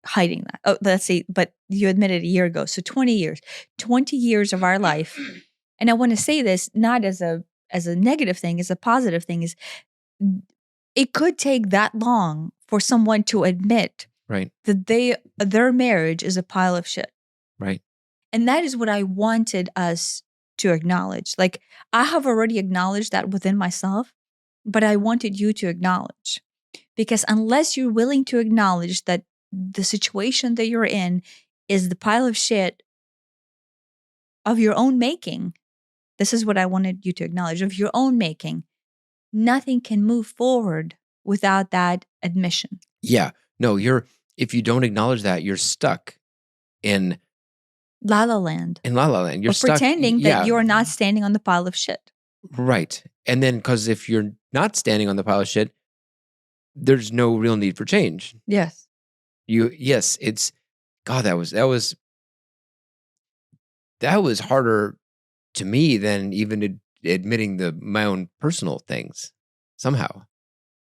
hiding that. Oh, let's see, but you admitted a year ago. So 20 years. 20 years of our life. And I want to say this not as a negative thing, as a positive thing, is it could take that long for someone to admit Right. that their marriage is a pile of shit. Right. And that is what I wanted us to acknowledge. Like, I have already acknowledged that within myself, but I wanted you to acknowledge. Because unless you're willing to acknowledge that the situation that you're in is the pile of shit of your own making, this is what I wanted you to acknowledge, of your own making, nothing can move forward without that admission. Yeah. No, if you don't acknowledge that, you're stuck in La La Land. La La Land. You're Or stuck. pretending that Yeah. you're not standing on the pile of shit. Right. And then, because if you're not standing on the pile of shit, there's no real need for change. Yes. Yes, it's, God, that was harder to me than even admitting my own personal things somehow.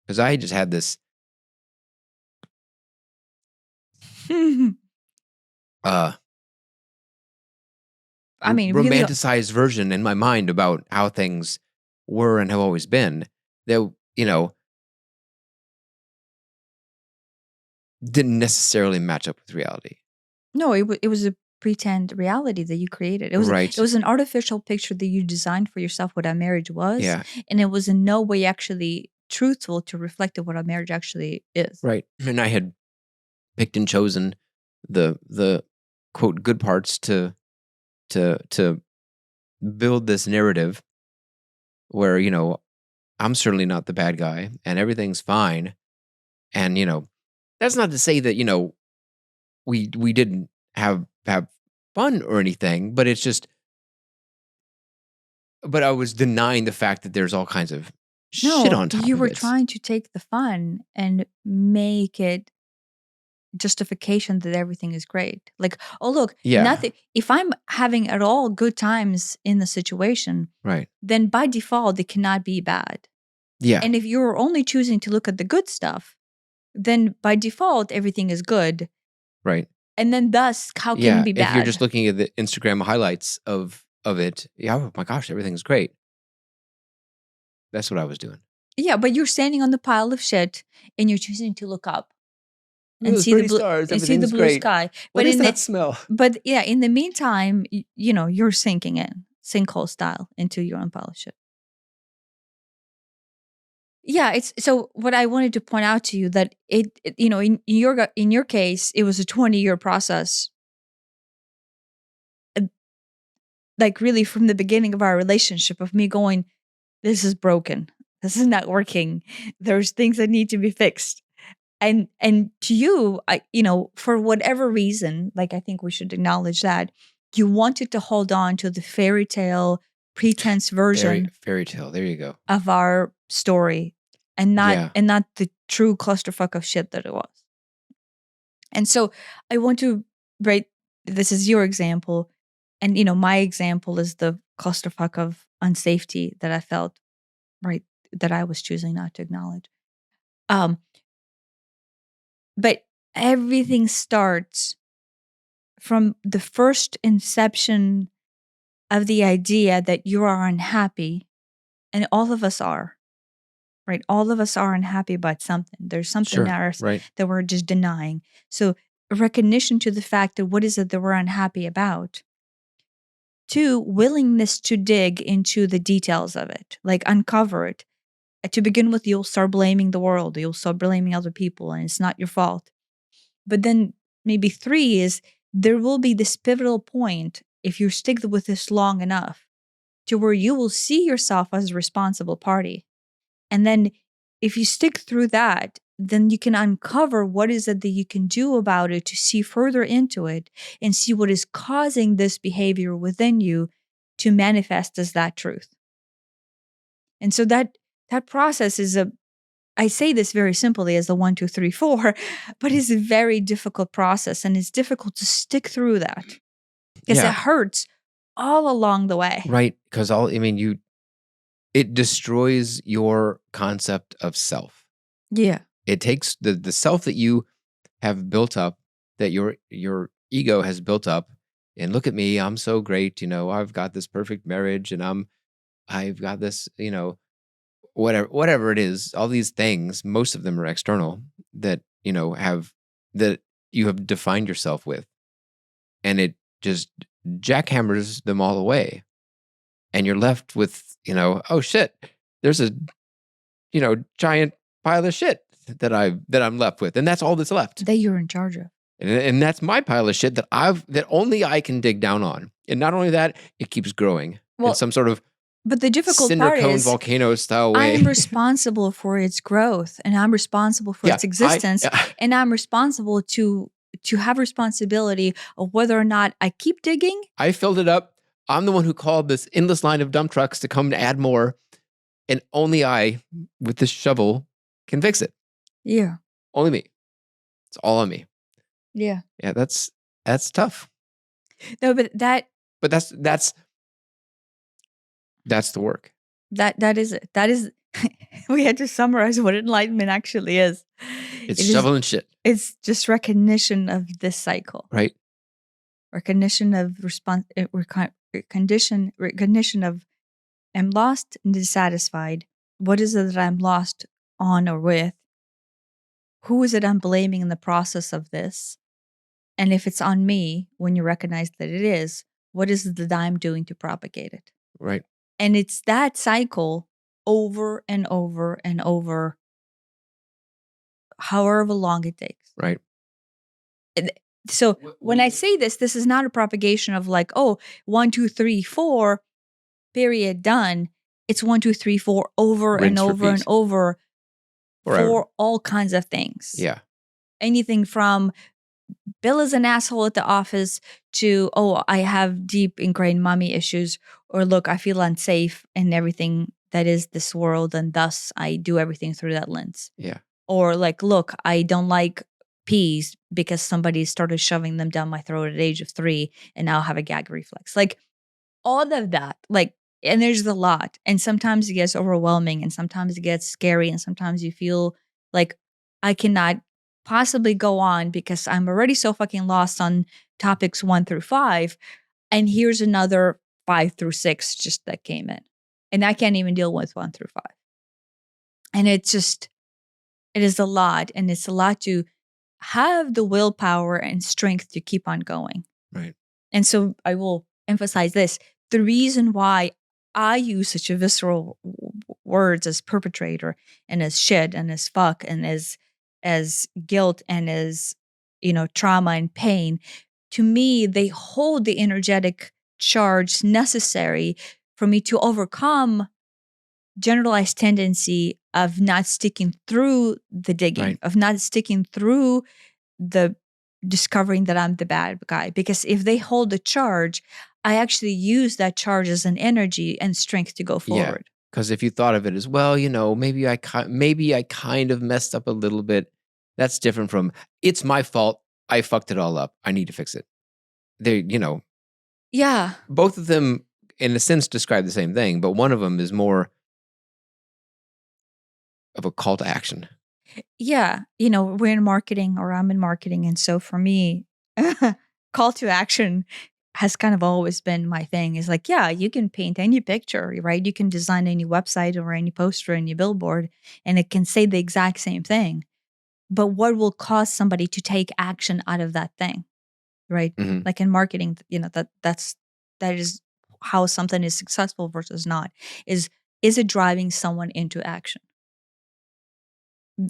Because I just had this I mean, really, romanticized version in my mind about how things were and have always been that, didn't necessarily match up with reality. no, it was a pretend reality that you created. It Right. was an artificial picture that you designed for yourself what a marriage was. Yeah. And it was in no way actually truthful to reflect what a marriage actually is. Right. And I had picked and chosen the quote good parts to build this narrative where, I'm certainly not the bad guy and everything's fine. And, that's not to say that, we didn't have fun or anything, but it's just, but I was denying the fact that there's all kinds of shit on top you of were it. trying to take the fun and make it justification that everything is great. Like, oh, look, Yeah. nothing. If I'm having at all good times in the situation, Right. then by default, it cannot be bad. Yeah. And if you're only choosing to look at the good stuff, then by default, everything is good. Right. And then thus, how can it be bad? If you're just looking at the Instagram highlights of it, yeah, oh my gosh, everything's great. That's what I was doing. Yeah, but you're standing on the pile of shit and you're choosing to look up and Those see the pretty stars, and see the everything's blue great. sky. What But is that smell? But yeah, in the meantime, you're sinking in sinkhole style into your own pile of shit. Yeah, it's so what I wanted to point out to you that in your case, it was a 20-year process. Like really from the beginning of our relationship of me going, this is broken. This is not working. There's things that need to be fixed. And to you, for whatever reason, like I think we should acknowledge that you wanted to hold on to the fairy tale pretense version Fairy tale. There you go. of our story and not the true clusterfuck of shit that it was. And so I want to this is your example. And my example is the clusterfuck of unsafety that I felt, right, that I was choosing not to acknowledge. But everything starts from the first inception of the idea that you are unhappy, and all of us are, right? All of us are unhappy about something. There's something in ours that we're just denying. So a recognition to the fact that what is it that we're unhappy about. 2, willingness to dig into the details of it, like uncover it. To begin with, you'll start blaming the world. You'll start blaming other people, and it's not your fault. But then maybe 3 is there will be this pivotal point if you stick with this long enough to where you will see yourself as a responsible party. And then if you stick through that, then you can uncover what is it that you can do about it to see further into it and see what is causing this behavior within you to manifest as that truth. And so that process is I say this very simply as the 1, 2, 3, 4, but it's a very difficult process, and it's difficult to stick through that because it hurts all along the way. Right. Because it destroys your concept of self. Yeah. It takes the self that you have built up, that your ego has built up, and look at me, I'm so great, I've got this perfect marriage, and I've got this, whatever it is, all these things, most of them are external that, that you have defined yourself with. And it just jackhammers them all away. And you're left with, oh shit, there's a, giant pile of shit that I'm left with. And that's all that's left. That you're in charge of. And that's my pile of shit that only I can dig down on. And not only that, it keeps growing in some sort of but the difficult cinder part cone is volcano style way. I'm responsible for its growth, and I'm responsible for its existence, and I'm responsible to have responsibility of whether or not I keep digging. I filled it up. I'm the one who called this endless line of dump trucks to come and add more, and only I, with this shovel, can fix it. Yeah. Only me. It's all on me. Yeah. Yeah, that's tough. No, but that's the work. That is it. That is we had to summarize what enlightenment actually is. It's shoveling shit. It's just recognition of this cycle. Right. Recognition of recognition of I'm lost and dissatisfied. What is it that I'm lost on or with? Who is it I'm blaming in the process of this? And if it's on me, when you recognize that it is, what is it that I'm doing to propagate it? Right. And it's that cycle over and over and over, however long it takes. Right. So when I say this is not a propagation of like, 1, 2, 3, 4, period, done. It's 1, 2, 3, 4 over and over and over for all kinds of things. Yeah. Anything from Bill is an asshole at the office to, I have deep ingrained mommy issues, or look, I feel unsafe in everything that is this world, and thus I do everything through that lens. Yeah. Or like, look, I don't like peas because somebody started shoving them down my throat at the age of 3 and now I have a gag reflex. Like all of that, like, and there's a lot. And sometimes it gets overwhelming and sometimes it gets scary and sometimes you feel like I cannot possibly go on because I'm already so fucking lost on topics 1 through 5. And here's another 5 through 6 just that came in. And I can't even deal with 1 through 5. And it is a lot. And it's a lot to have the willpower and strength to keep on going. Right. And so I will emphasize this. The reason why I use such a visceral words as perpetrator and as shit and as fuck and as guilt and as, trauma and pain, to me, they hold the energetic charge necessary for me to overcome generalized tendency of not sticking through the digging, right. of not sticking through the discovering that I'm the bad guy. Because if they hold the charge, I actually use that charge as an energy and strength to go forward. Yeah, because if you thought of it as, well, maybe I kind of messed up a little bit. That's different from, it's my fault. I fucked it all up. I need to fix it. Yeah. Both of them, in a sense, describe the same thing, but one of them is more of a call to action. Yeah. We're in marketing, or I'm in marketing. And so for me, call to action has kind of always been my thing. Is like, yeah, you can paint any picture, right? You can design any website or any poster, any billboard, and it can say the exact same thing. But what will cause somebody to take action out of that thing, right? Mm-hmm. Like in marketing, that is how something is successful versus not. Is it driving someone into action?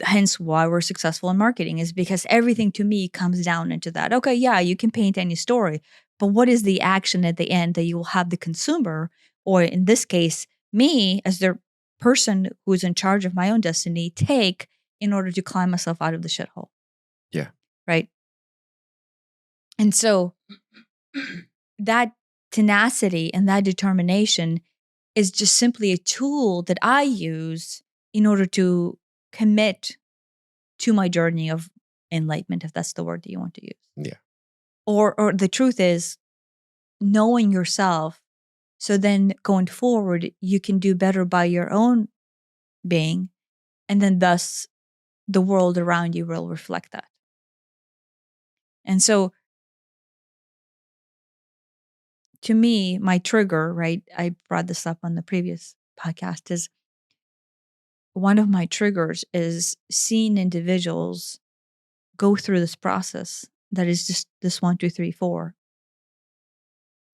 Hence why we're successful in marketing, is because everything to me comes down into that. Okay, yeah, you can paint any story, but what is the action at the end that you will have the consumer, or in this case, me as the person who's in charge of my own destiny, take in order to climb myself out of the shithole? Yeah. Right. And so that tenacity and that determination is just simply a tool that I use in order to commit to my journey of enlightenment, if that's the word that you want to use. Yeah. Or the truth is knowing yourself. So then going forward, you can do better by your own being. And then thus the world around you will reflect that. And so to me, my trigger, right? I brought this up on the previous podcast, is one of my triggers is seeing individuals go through this process that is just this 1, 2, 3, 4,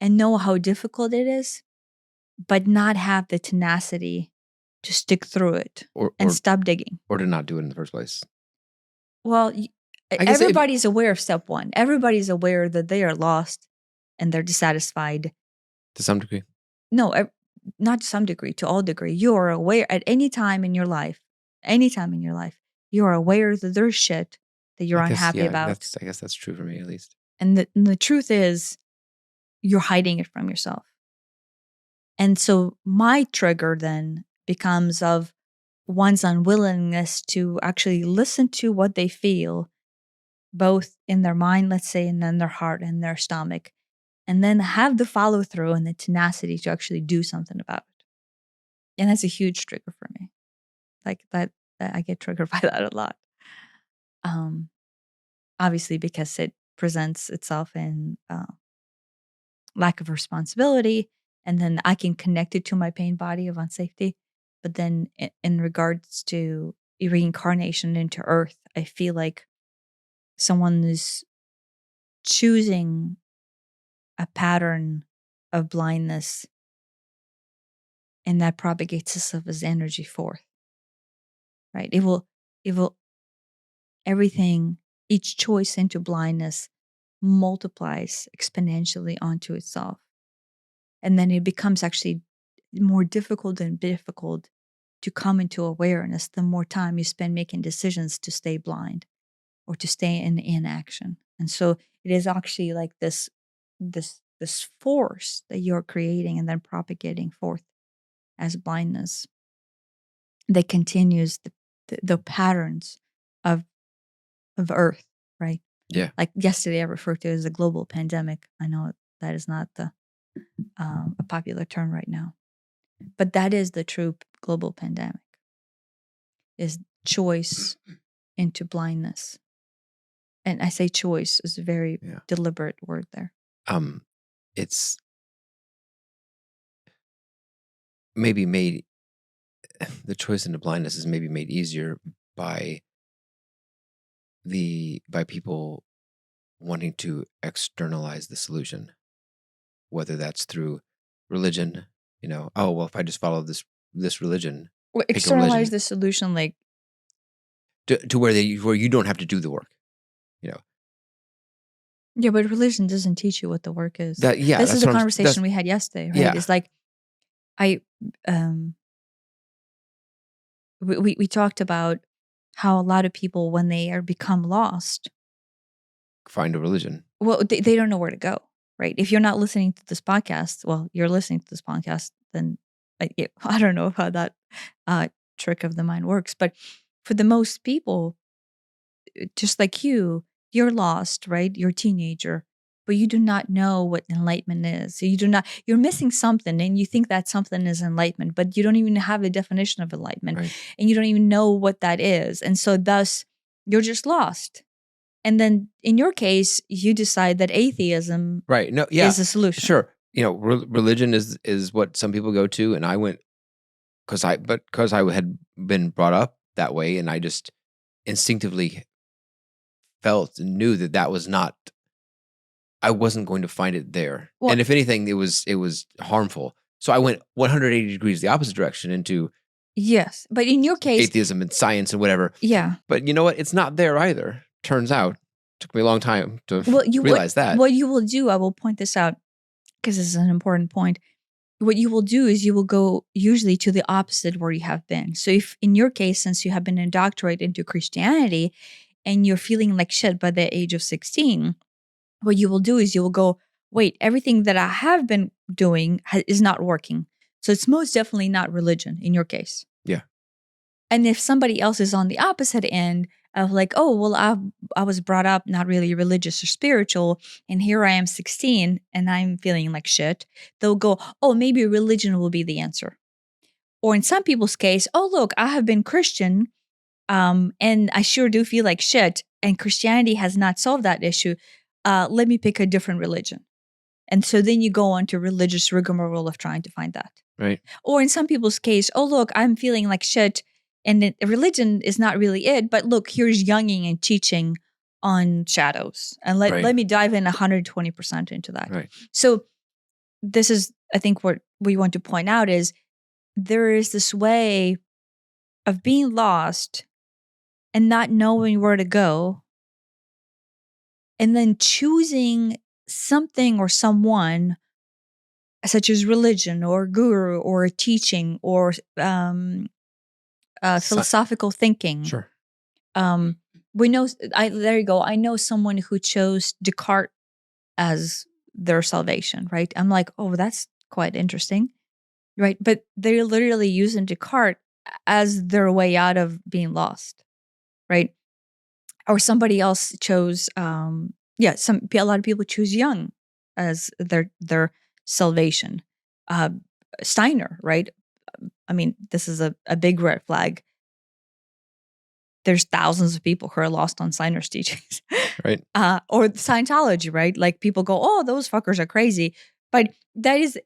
and know how difficult it is, but not have the tenacity to stick through it or and stop digging. or to not do it in the first place. Well, I guess everybody's aware of step 1. Everybody's aware that they are lost and they're dissatisfied. To some degree. No, not to some degree, to all degree. You are aware at any time in your life, you are aware that there's shit that you're unhappy about. I guess that's true for me, at least. And the truth is, you're hiding it from yourself. And so my trigger then becomes of one's unwillingness to actually listen to what they feel, both in their mind, let's say, and then their heart and their stomach, and then have the follow through and the tenacity to actually do something about it. And that's a huge trigger for me. Like that I get triggered by that a lot. Obviously, because it presents itself in lack of responsibility, and then I can connect it to my pain body of unsafety. But then in regards to reincarnation into earth, I feel like someone is choosing a pattern of blindness, and that propagates itself as energy forth. Right? It will everything, each choice into blindness multiplies exponentially onto itself. And then it becomes actually more difficult and difficult to come into awareness the more time you spend making decisions to stay blind or to stay in inaction. And so it is actually like this force that you're creating and then propagating forth as blindness that continues the patterns of Earth, right? Yeah. Like yesterday, I referred to it as a global pandemic. I know that is not a popular term right now, but that is the true global pandemic: is choice into blindness. And I say choice is a very deliberate word there. It's maybe made, the choice into blindness is maybe made easier by people wanting to externalize the solution, whether that's through religion. Oh well, if I just follow this religion, externalize the solution, like to where you don't have to do the work. Yeah, but religion doesn't teach you what the work is. Yeah, this is the conversation we had yesterday, right? Yeah. It's like we talked about how a lot of people, when they are become lost, find a religion. Well, they don't know where to go, right? If you're not listening to this podcast, well, you're listening to this podcast, then I don't know how that trick of the mind works. But for the most people, just like you're lost, right? You're a teenager, but you do not know what enlightenment is. So you're missing something, and you think that something is enlightenment, but you don't even have a definition of enlightenment, right. And you don't even know what that is. And so thus you're just lost. And then in your case, you decide that atheism is a solution. Sure. Religion is what some people go to, and I went because I had been brought up that way, and I just instinctively felt and knew that was not, I wasn't going to find it there. Well, and if anything, it was harmful. So I went 180 degrees the opposite direction into yes. But in your case, atheism and science and whatever. Yeah. But you know what? It's not there either. Turns out. Took me a long time to realize that. What you will do, I will point this out because this is an important point. What you will do is you will go usually to the opposite where you have been. So if in your case, since you have been indoctrinated into Christianity and you're feeling like shit by the age of 16, what you will do is you will go, wait, everything that I have been doing is not working. So it's most definitely not religion in your case. Yeah. And if somebody else is on the opposite end of like, oh, well, I was brought up not really religious or spiritual, and here I am 16 and I'm feeling like shit, they'll go, oh, maybe religion will be the answer. Or in some people's case, oh, look, I have been Christian and I sure do feel like shit, and Christianity has not solved that issue. Let me pick a different religion. And so then you go on to religious rigmarole of trying to find that. Right. Or in some people's case, oh, look, I'm feeling like shit And religion is not really it. But look, here's Jungian and teaching on shadows. And let Right. me dive in 120% into that. Right. So this is, I think, what we want to point out is there is this way of being lost and not knowing where to go, and then choosing something or someone, such as religion or guru or a teaching or philosophical thinking. Sure. We know. There you go. I know someone who chose Descartes as their salvation. Right. I'm like, oh, that's quite interesting. Right. But they're literally using Descartes as their way out of being lost. Right. Or somebody else chose. A lot of people choose Jung as their salvation. Steiner, right? I mean, this is a big red flag. There's thousands of people who are lost on Steiner's teachings. Right. Or Scientology, right? Like people go, oh, those fuckers are crazy. But that is,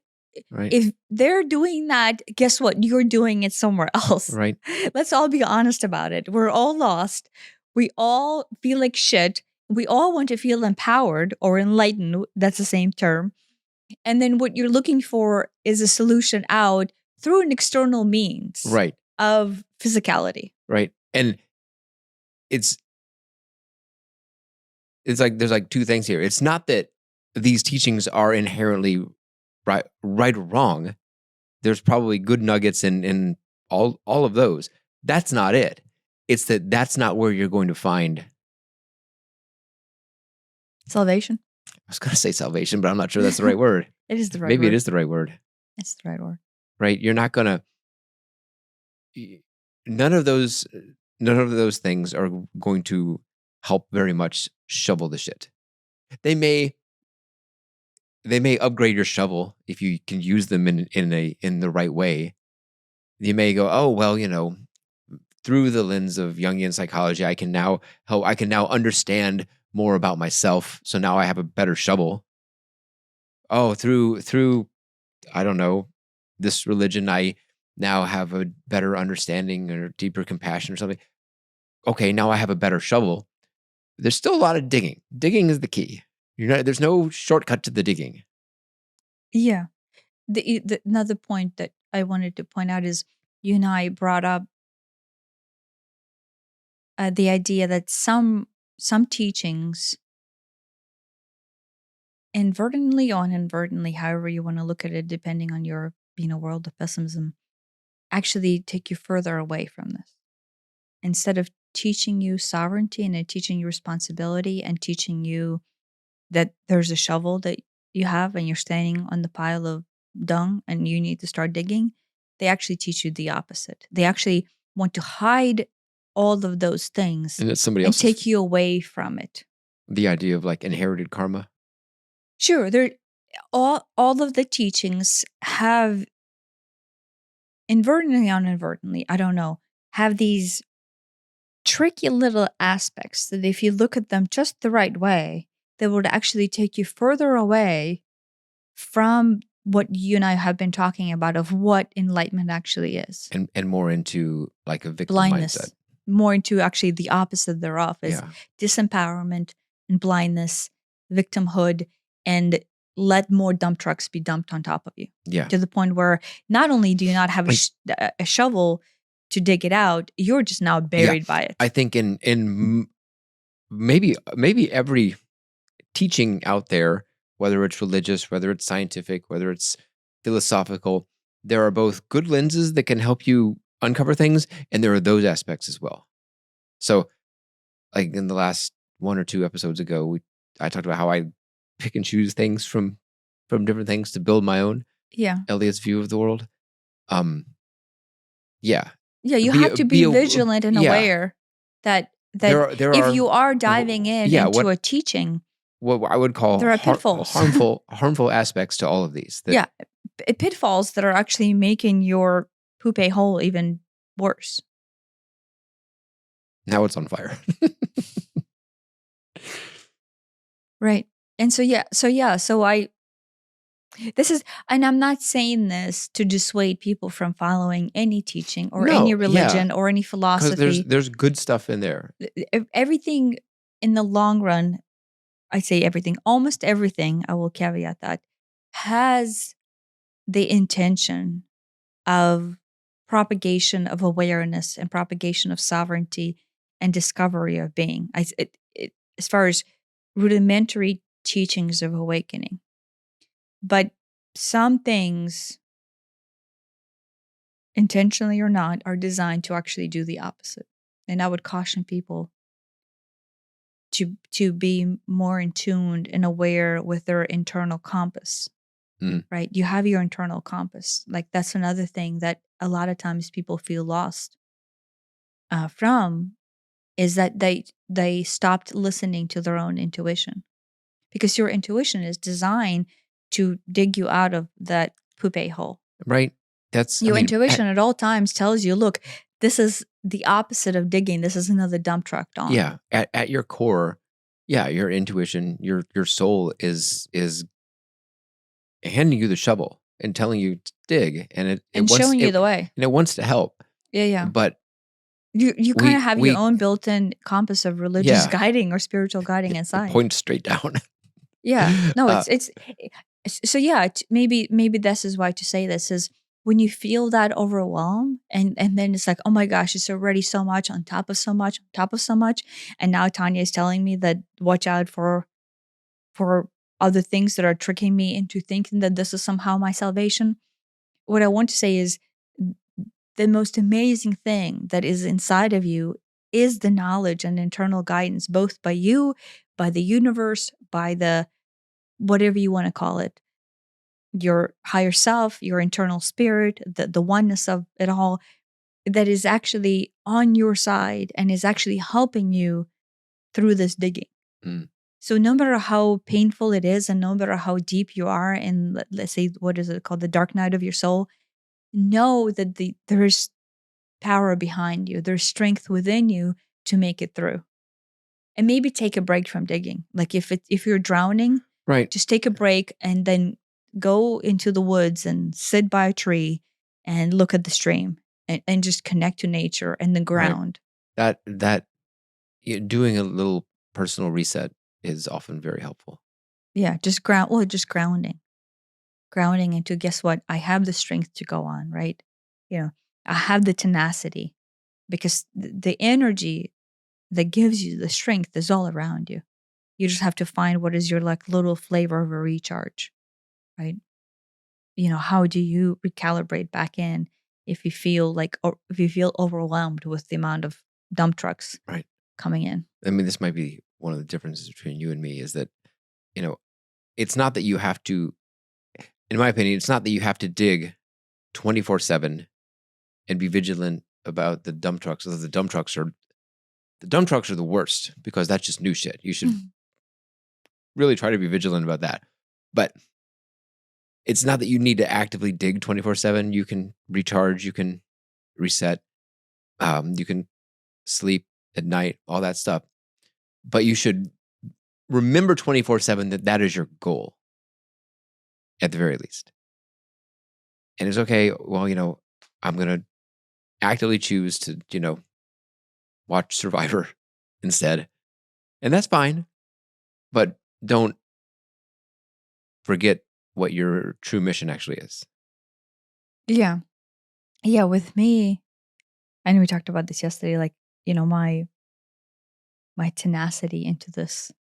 Right. if they're doing that, guess what? You're doing it somewhere else. Right. Let's all be honest about it. We're all lost. We all feel like shit. We all want to feel empowered or enlightened. That's the same term. And then what you're looking for is a solution out through an external means Right. of physicality. Right. And it's like there's like two things here. It's not that these teachings are inherently right or wrong. There's probably good nuggets in all of those. That's not it. It's that that's not where you're going to find Salvation. I was going to say salvation, but I'm not sure that's the right word. It is the right Maybe word. it is the right word. It's the right word. Right? You're not going to none of those things are going to help very much shovel the shit. They may upgrade your shovel if you can use them in the right way. You may go, oh well, through the lens of Jungian psychology, I can now understand more about myself. So now I have a better shovel. Oh, through I don't know, this religion, I now have a better understanding or deeper compassion or something. Okay, now I have a better shovel. There's still a lot of digging. Digging is the key. There's no shortcut to the digging. Yeah. Another point that I wanted to point out is you and I brought up the idea that some teachings, inadvertently or inadvertently, however you want to look at it, depending on your world of pessimism, actually take you further away from this. Instead of teaching you sovereignty and teaching you responsibility and teaching you that there's a shovel that you have and you're standing on the pile of dung and you need to start digging, they actually teach you the opposite. They actually want to hide all of those things And it's somebody and else's take you away from it. The idea of like inherited karma. Sure, all of the teachings have inadvertently, uninadvertently, I don't know, have these tricky little aspects that if you look at them just the right way, they would actually take you further away from what you and I have been talking about of what enlightenment actually is. And more into like a victim blindness, mindset. More into actually the opposite thereof is Yeah. disempowerment and blindness, victimhood, and let more dump trucks be dumped on top of you. Yeah. To the point where not only do you not have a shovel to dig it out, you're just now buried by it. I think in maybe every teaching out there, whether it's religious, whether it's scientific, whether it's philosophical, there are both good lenses that can help you uncover things, and there are those aspects as well. So, like in the last one or two episodes ago, I talked about how I pick and choose things from different things to build my own Elliot's view of the world. Yeah, you have to be vigilant and aware that there if you are diving into a teaching, what I would call there are pitfalls. harmful aspects to all of these. Pitfalls that are actually making your poop a hole even worse. Now it's on fire. Right. And so This is, and I'm not saying this to dissuade people from following any teaching or any No, yeah, religion or any because there's philosophy. there's good stuff in there. Everything in the long run, I say everything, almost everything, I will caveat that, has the intention of propagation of awareness and propagation of sovereignty and discovery of being. As far as rudimentary teachings of awakening. But some things, intentionally or not, are designed to actually do the opposite. And I would caution people to be more in tuned and aware with their internal compass. Mm, Right? You have your internal compass. Like that's another thing that a lot of times people feel lost from, is that they stopped listening to their own intuition, because your intuition is designed to dig you out of that poop hole. right? That's, I Your mean, intuition at all times tells you, look, this is the opposite of digging. This is another dump truck, Don. yeah, at your core, yeah, your intuition, your soul is handing you the shovel and telling you to dig, and it And wants showing you it the way. and it wants to help, Yeah, yeah. but You kind of we have your we own built-in compass of religious yeah, guiding or spiritual guiding it inside. points straight down. Yeah. No, uh, so yeah, maybe this is why to say this is, when you feel that overwhelm, and then it's like, oh my gosh, it's already so much on top of so much on top of so much, and now Tanya is telling me that watch out for other things that are tricking me into thinking that this is somehow my salvation. What I want to say is, the most amazing thing that is inside of you is the knowledge and internal guidance, both by you, by the universe, by the whatever you want to call it, your higher self, your internal spirit, the oneness of it all, that is actually on your side and is actually helping you through this digging. mm, So no matter how painful it is, and no matter how deep you are in, let's say, what is it called, the dark night of your soul, know that there's power behind you. There's strength within you to make it through. And maybe take a break from digging. Like if you're drowning, right, just take a break and then go into the woods and sit by a tree and look at the stream, and just connect to nature and the right. ground. That doing a little personal reset is often very helpful. Yeah, just ground. Well, just grounding into, guess what? I have the strength to go on, right? You know, I have the tenacity, because the energy that gives you the strength is all around you. You just have to find what is your like little flavor of a recharge, right? How do you recalibrate back in if you feel like, or if you feel overwhelmed with the amount of dump trucks Right. coming in? I mean, this might be one of the differences between you and me is that, you know, it's not that you have to, in my opinion, it's not that you have to dig 24/7 and be vigilant about the dump trucks. The dump trucks are the worst because that's just new shit. You should Mhm. really try to be vigilant about that. But it's not that you need to actively dig 24/7. You can recharge, you can reset, you can sleep at night, all that stuff. But you should remember 24/7 that that is your goal at the very least. And it's okay. Well, I'm going to actively choose to, watch Survivor instead. And that's fine. But don't forget what your true mission actually is. Yeah. Yeah. With me, I know we talked about this yesterday, like, my tenacity into this.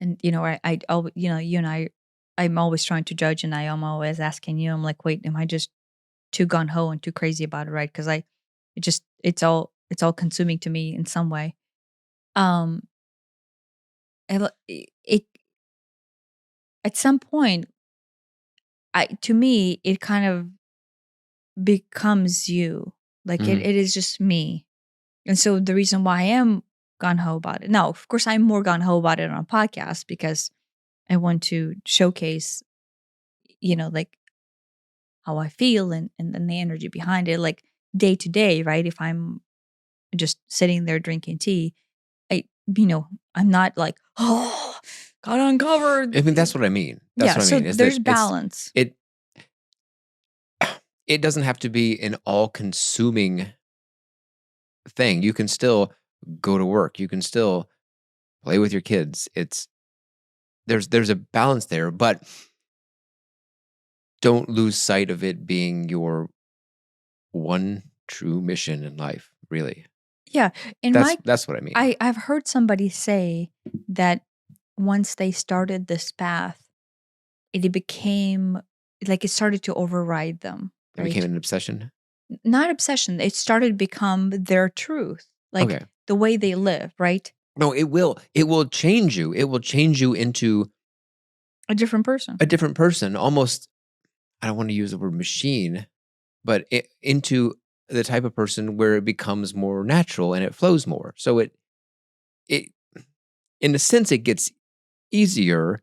And, you and I'm always trying to judge, and I am always asking you, I'm like, wait, am I just too gun ho and too crazy about it? Right. Cause it's all consuming to me in some way. Um, it at some point, to me, it kind of becomes you. Like it, Mhm. it is just me. And so the reason why I am gun ho about it. Now, of course, I'm more gun ho about it on a podcast, because I want to showcase, like how I feel, and then the energy behind it, like day to day, right? If I'm just sitting there drinking tea, I, I'm not like, oh, got uncovered. I mean, that's what I mean. That's Yeah, what I so mean, is that there's balance. it it doesn't have to be an all-consuming thing. You can still go to work. You can still play with your kids. There's a balance there, but don't lose sight of it being your one true mission in life, really. Yeah, in That's my that's what I mean. I've heard somebody say that once they started this path, it became like it started to override them, It became right? an obsession. Not obsession. It started to become their truth, like Okay. the way they live, right? No, it will. It will change you. It will change you into A different person. a different person, almost. I don't want to use the word machine, but into the type of person where it becomes more natural and it flows more. So it in a sense it gets easier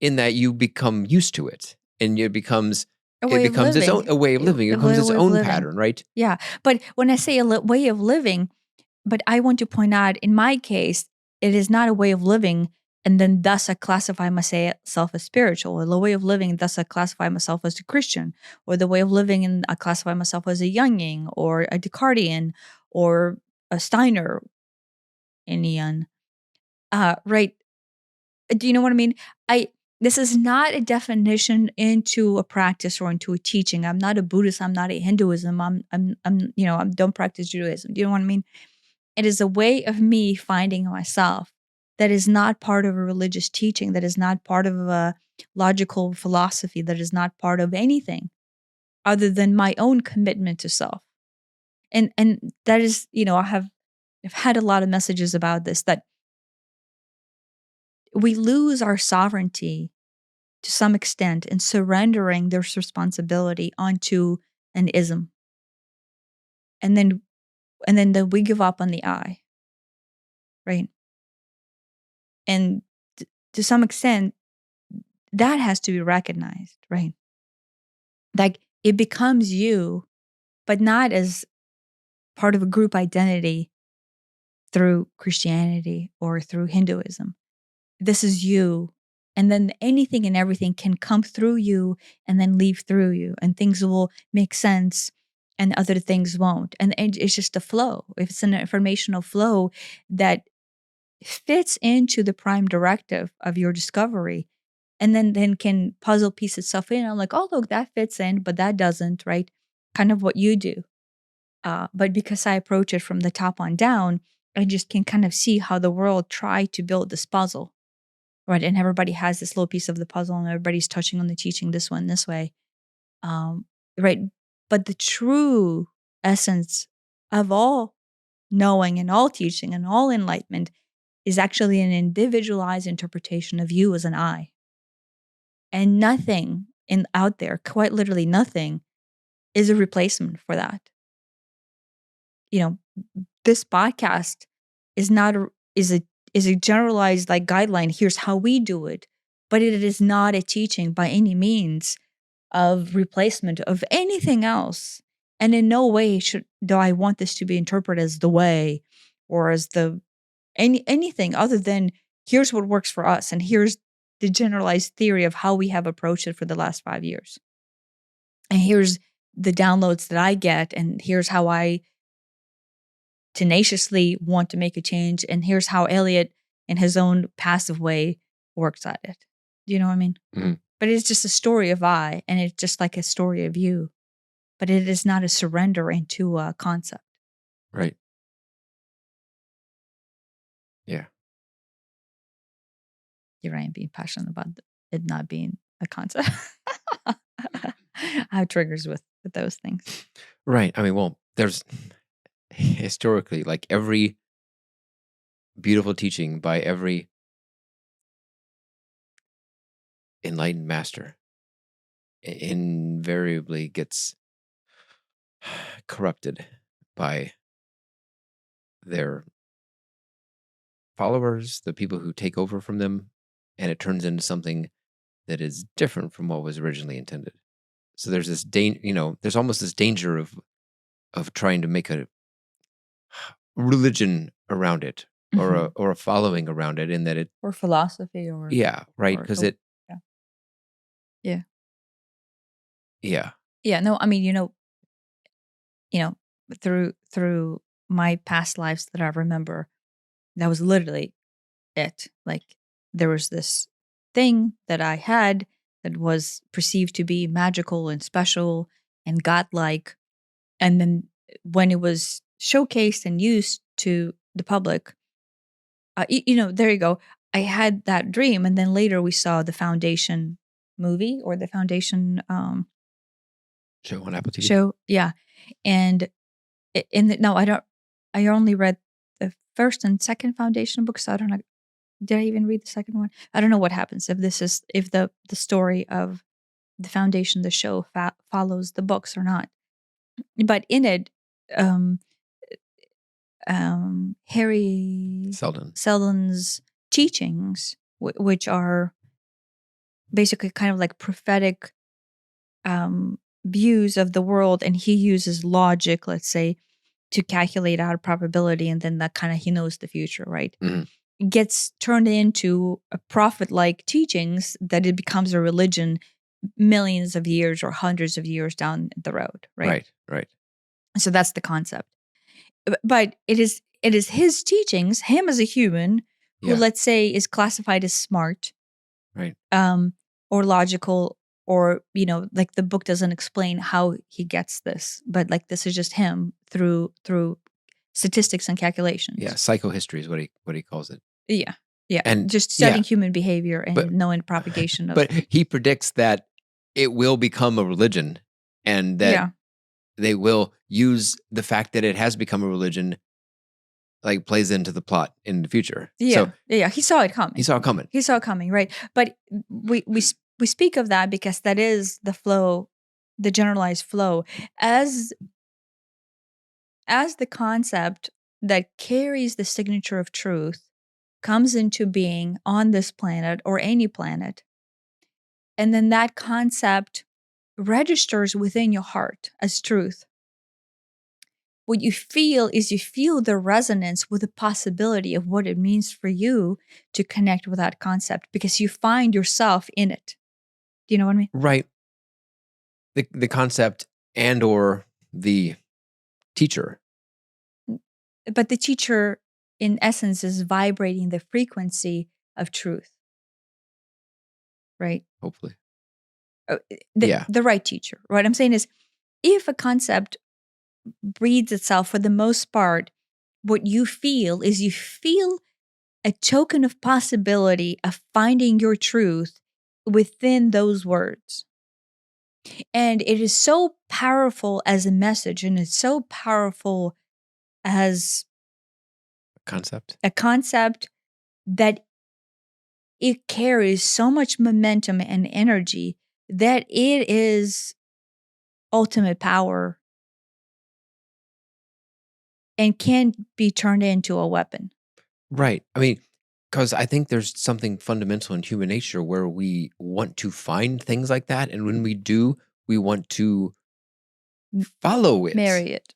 in that you become used to it and A it way of becomes its own living. a way of living. It A becomes its way of own living. pattern, right? Yeah, but when I say way of living, but I want to point out, in my case, it is not a way of living, and then thus I classify myself as spiritual, or the way of living, thus I classify myself as a Christian, or the way of living, and I classify myself as a Jungian, or a Descartian, or a Steiner, Indian. Right? Do you know what I mean? I This is not a definition into a practice or into a teaching. I'm not a Buddhist. I'm not a Hinduism. I don't practice Judaism. Do you know what I mean? It is a way of me finding myself that is not part of a religious teaching, that is not part of a logical philosophy, that is not part of anything other than my own commitment to self. And that is, I've had a lot of messages about this, that we lose our sovereignty to some extent in surrendering this responsibility onto an ism. And then we give up on the I, right? And to some extent, that has to be recognized, right? Like it becomes you, but not as part of a group identity through Christianity or through Hinduism. This is you. And then anything and everything can come through you and then leave through you, and things will make sense and other things won't. And it's just a flow. If it's an informational flow that fits into the prime directive of your discovery, and then can puzzle piece itself in. I'm like, oh, look, that fits in, but that doesn't, right? Kind of what you do. But because I approach it from the top on down, I just can kind of see how the world tried to build this puzzle, right? And everybody has this little piece of the puzzle, and everybody's touching on the teaching this one this way, um, right? But the true essence of all knowing and all teaching and all enlightenment is actually an individualized interpretation of you as an I. And nothing out there, quite literally nothing, is a replacement for that. You know, this podcast is not a is a generalized like guideline. Here's how we do it, but it is not a teaching by any means of replacement of anything else. And in no way do I want this to be interpreted as the way, or as anything other than here's what works for us, and here's the generalized theory of how we have approached it for the last 5 years. And here's the downloads that I get, and here's how I tenaciously want to make a change, and here's how Elliot, in his own passive way, works at it. Do you know what I mean? Mhm. But it's just a story of I, and it's just like a story of you. But it is not a surrender into a concept. Right. Yeah. Here I am being passionate about it not being a concept. I have triggers with those things. Right. I mean, well, there's historically like every beautiful teaching by every enlightened master invariably gets corrupted by their followers, the people who take over from them, and it turns into something that is different from what was originally intended. So there's this there's almost this danger of trying to make a religion around it, Mhm. or a following around it, in that it, Or philosophy or yeah, right, or because the it, yeah. Yeah. yeah, Yeah, no, I mean, you know, through my past lives that I remember, that was literally it. Like, there was this thing that I had that was perceived to be magical and special and godlike, and then when it was showcased and used to the public, there you go. I had that dream, and then later we saw the Foundation movie or the Foundation show on Apple TV. show. Yeah, and no, I don't. I only read the first and second Foundation books. So I don't know. Did I even read the second one? I don't know what happens if the story of the Foundation, the show, follows the books or not. But in it, um, Harry Seldon. Seldon's teachings, which are basically kind of like prophetic views of the world, and he uses logic, let's say, to calculate out a probability, and then that kind of he knows the future, right? Mhm. Gets turned into a prophet-like teachings that it becomes a religion millions of years or hundreds of years down the road, right? Right, right, So that's the concept. But it is his teachings, him as a human who, yeah, let's say, is classified as smart, right, um, or logical, or like the book doesn't explain how he gets this, but like this is just him through statistics and yeah. calculations. Psychohistory is what he calls it, Yeah, yeah, and just yeah, studying human behavior but and knowing propagation of. but he predicts that it will become a religion, and that Yeah, they will use the fact that it has become a religion, like, plays into the plot in the future. So yeah, he saw it he coming. saw it coming. He saw it coming, right? But we speak of that because that is the flow, the generalized flow, as as the concept that carries the signature of truth comes into being on this planet or any planet. And then that concept registers within your heart as truth. What you feel is you feel the resonance with the possibility of what it means for you to connect with that concept because you find yourself in it. Do you know what I mean? Right. The concept and or the teacher. But the teacher, in essence, is vibrating the frequency of truth, right? Hopefully. The, Yeah. the right teacher. What I'm saying is, if a concept breeds itself for the most part, what you feel is you feel a token of possibility of finding your truth within those words. And it is so powerful as a message, and it's so powerful as Concept. a concept that it carries so much momentum and energy that it is ultimate power and can be turned into a weapon. Right. I mean, because I think there's something fundamental in human nature where we want to find things like that, and when we do, we want to follow it. Marry it.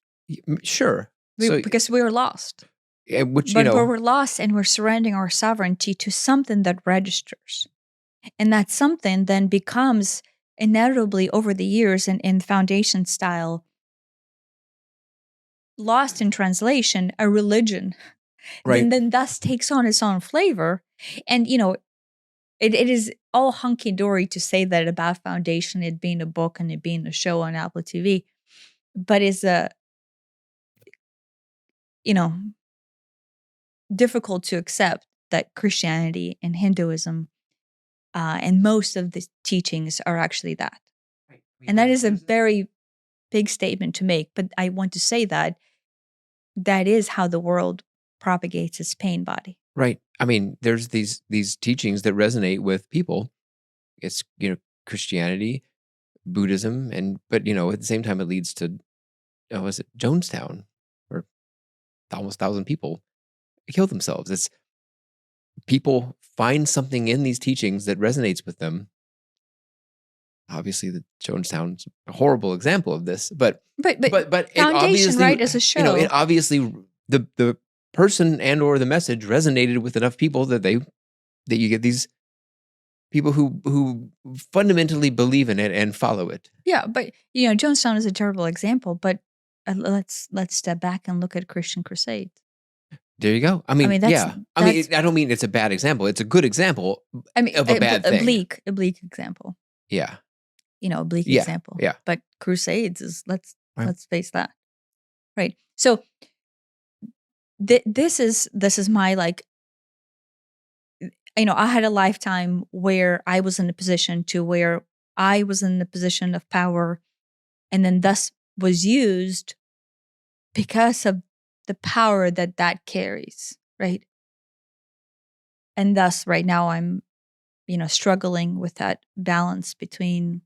Sure. So, Because we're lost. which, But we're lost and we're surrendering our sovereignty to something that registers. And that something then becomes inevitably over the years and in foundation style, lost in translation, a religion. right. Then thus takes on its own flavor. And it is all hunky dory to say that about Foundation, it being a book and it being a show on Apple TV, but is you know difficult to accept that Christianity and Hinduism and most of the teachings are actually that. Right. I mean, And that is a very big statement to make, but I want to say that that is how the world propagates its pain body. right. I mean, there's these teachings that resonate with people. It's, Christianity, Buddhism, but at the same time it leads to, was it Jonestown, where almost 1,000 people killed themselves. It's people find something in these teachings that resonates with them. Obviously, the Jonestown's a horrible example of this, but But it Foundation, obviously, right, as a show. it obviously, the person and or the message resonated with enough people that you get these people who fundamentally believe in it and follow it. Yeah, but Jonestown is a terrible example. But let's step back and look at Christian Crusade. There you go. I mean, that's yeah. I mean, I don't mean it's a bad example. It's a good example of a bad a thing. bleak example. Yeah. A bleak Yeah. example. Yeah. But Crusades is let's face that. Right. So this is my like. I had a lifetime where I was in a position of power, and then thus was used because of the power that carries, right? And thus, right now, I'm, struggling with that balance between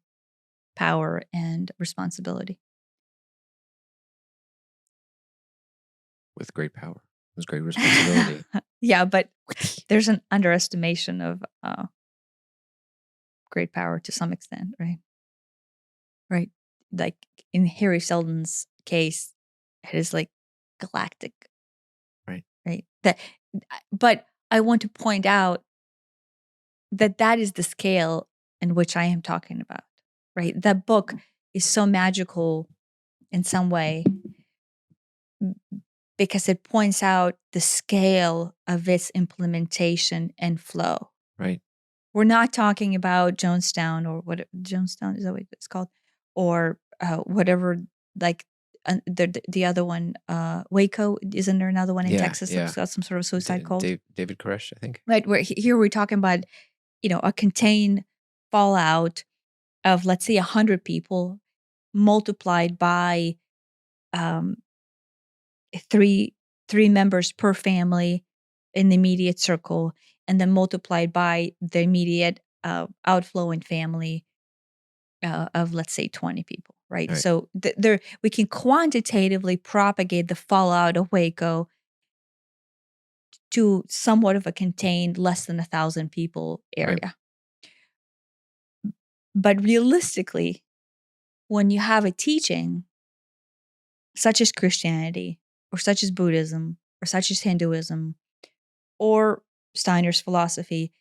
power and responsibility. With great power comes great responsibility. Yeah, but there's an underestimation of great power to some extent, right? Right. Like in Harry Seldon's case, it is like galactic. Right. Right. But I want to point out that is the scale in which I am talking about. Right. That book is so magical in some way because it points out the scale of its implementation and flow. Right. We're not talking about Jonestown or what Jonestown is that what it's called, or whatever. Like the other one, Waco. Isn't there another one in Texas that's got some sort of suicide cult? David Koresh, I think. Right. Where here we're talking about, a contained fallout of, let's say, 100 people multiplied by three members per family in the immediate circle, and then multiplied by the immediate outflow in family of, let's say, 20 people, right? So there we can quantitatively propagate the fallout of Waco to somewhat of a contained, less than 1,000 people area. Right. But realistically, when you have a teaching such as Christianity, or such as Buddhism, or such as Hinduism, or Steiner's philosophy,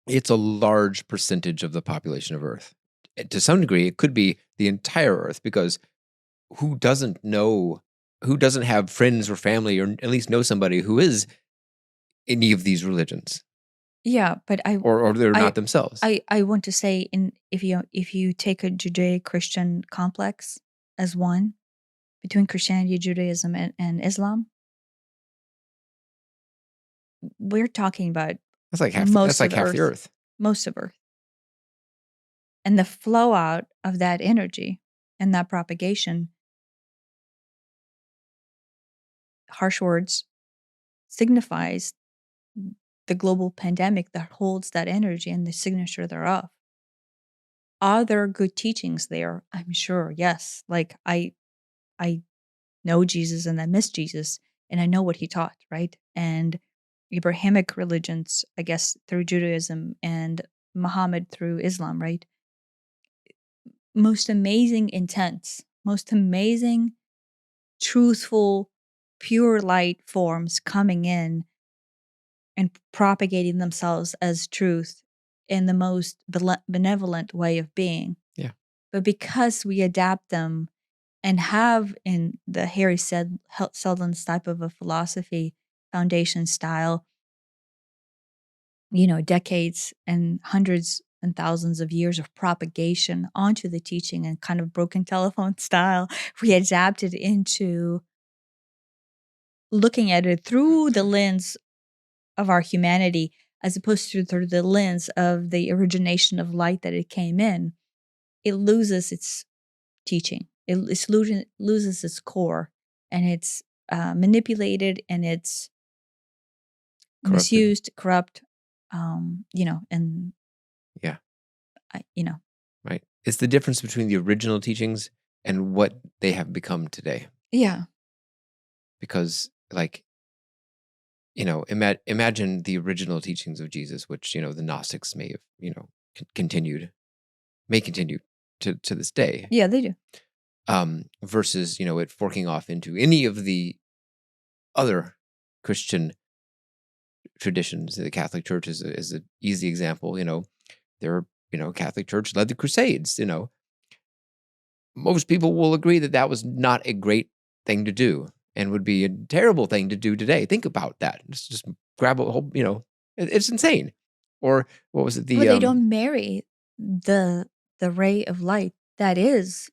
it's a large percentage of the population of Earth. To some degree, it could be the entire Earth, because who doesn't have friends or family, or at least know somebody who is any of these religions? Yeah, but or they're not themselves. I want to say, if you take a Judeo-Christian complex as one between Christianity, Judaism, and Islam, we're talking about that's like half the Earth. Most of Earth. And the flow out of that energy and that propagation, harsh words, signifies the global pandemic that holds that energy and the signature thereof. Are there good teachings there? I'm sure, yes. Like I know Jesus and I miss Jesus and I know what he taught, right? And Abrahamic religions, I guess, through Judaism, and Muhammad through Islam, right? Most amazing intents, most amazing, truthful, pure light forms coming in and propagating themselves as truth in the most benevolent way of being. Yeah. But because we adapt them and have, in the Harry Seldon's type of a philosophy, foundation style, decades and hundreds and thousands of years of propagation onto the teaching, and kind of broken telephone style, we adapted into looking at it through the lens of our humanity, as opposed to through the lens of the origination of light that it came in. It loses its teaching. It loses its core, and it's manipulated, and it's Corrupted. misused, corrupt, and yeah, right. It's the difference between the original teachings and what they have become today. Yeah, because imagine the original teachings of Jesus, which the Gnostics may have may continue to this day. Yeah, they do. Versus it forking off into any of the other Christian traditions. The Catholic Church is an easy example. Catholic Church led the Crusades. Most people will agree that was not a great thing to do and would be a terrible thing to do today. Think about that. Just grab a whole, it's insane. Or what was it? But they don't marry the ray of light that is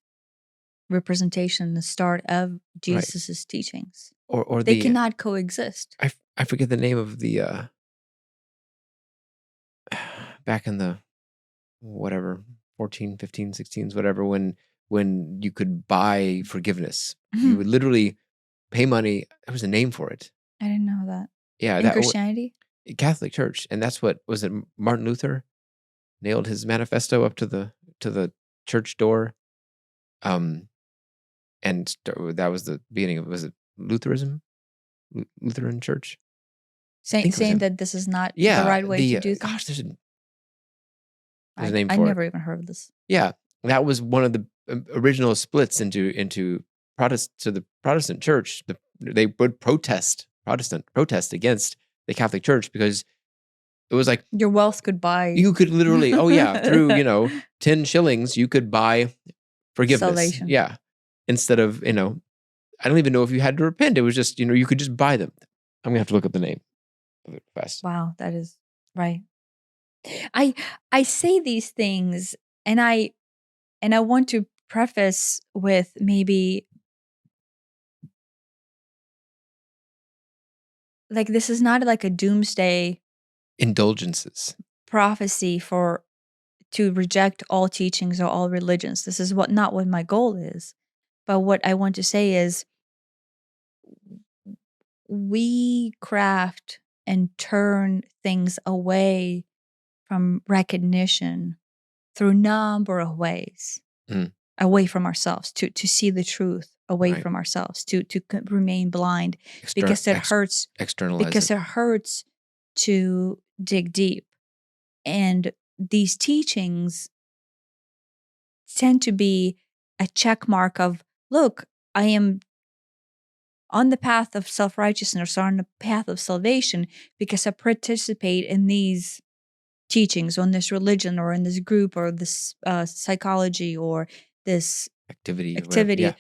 representation, the start of Jesus's teachings. Or they cannot coexist. I forget the name of the back in the whatever 14, 15, 16s, whatever, when you could buy forgiveness. You would literally pay money. There was a name for it. I didn't know that. Yeah, in Christianity? Catholic Church. And that's what was it, Martin Luther nailed his manifesto up to the church door. And that was the beginning of, was it Lutheranism? Lutheran Church? Saying that this is not the right way to do things? Gosh, there's a name for I it. never even heard of this. Yeah, that was one of the original splits into the Protestant church. They would protest against the Catholic Church because it was like your wealth could buy. You could literally, through 10 shillings, you could buy forgiveness. Salvation. Yeah, instead of I don't even know if you had to repent. It was just you could just buy them. I'm gonna have to look up the name of it fast. Wow, that is right. I say these things, and I want to preface with maybe like this is not like a doomsday indulgences prophecy to reject all teachings or all religions. This is not what my goal is. But what I want to say is we craft and turn things away from recognition through a number of ways, away from ourselves, to see the truth away from ourselves, to remain blind because it hurts. Because it hurts to dig deep. And these teachings tend to be a check mark of, look, I am on the path of self-righteousness or on the path of salvation because I participate in these teachings, on this religion or in this group or this psychology or this activity. Yeah.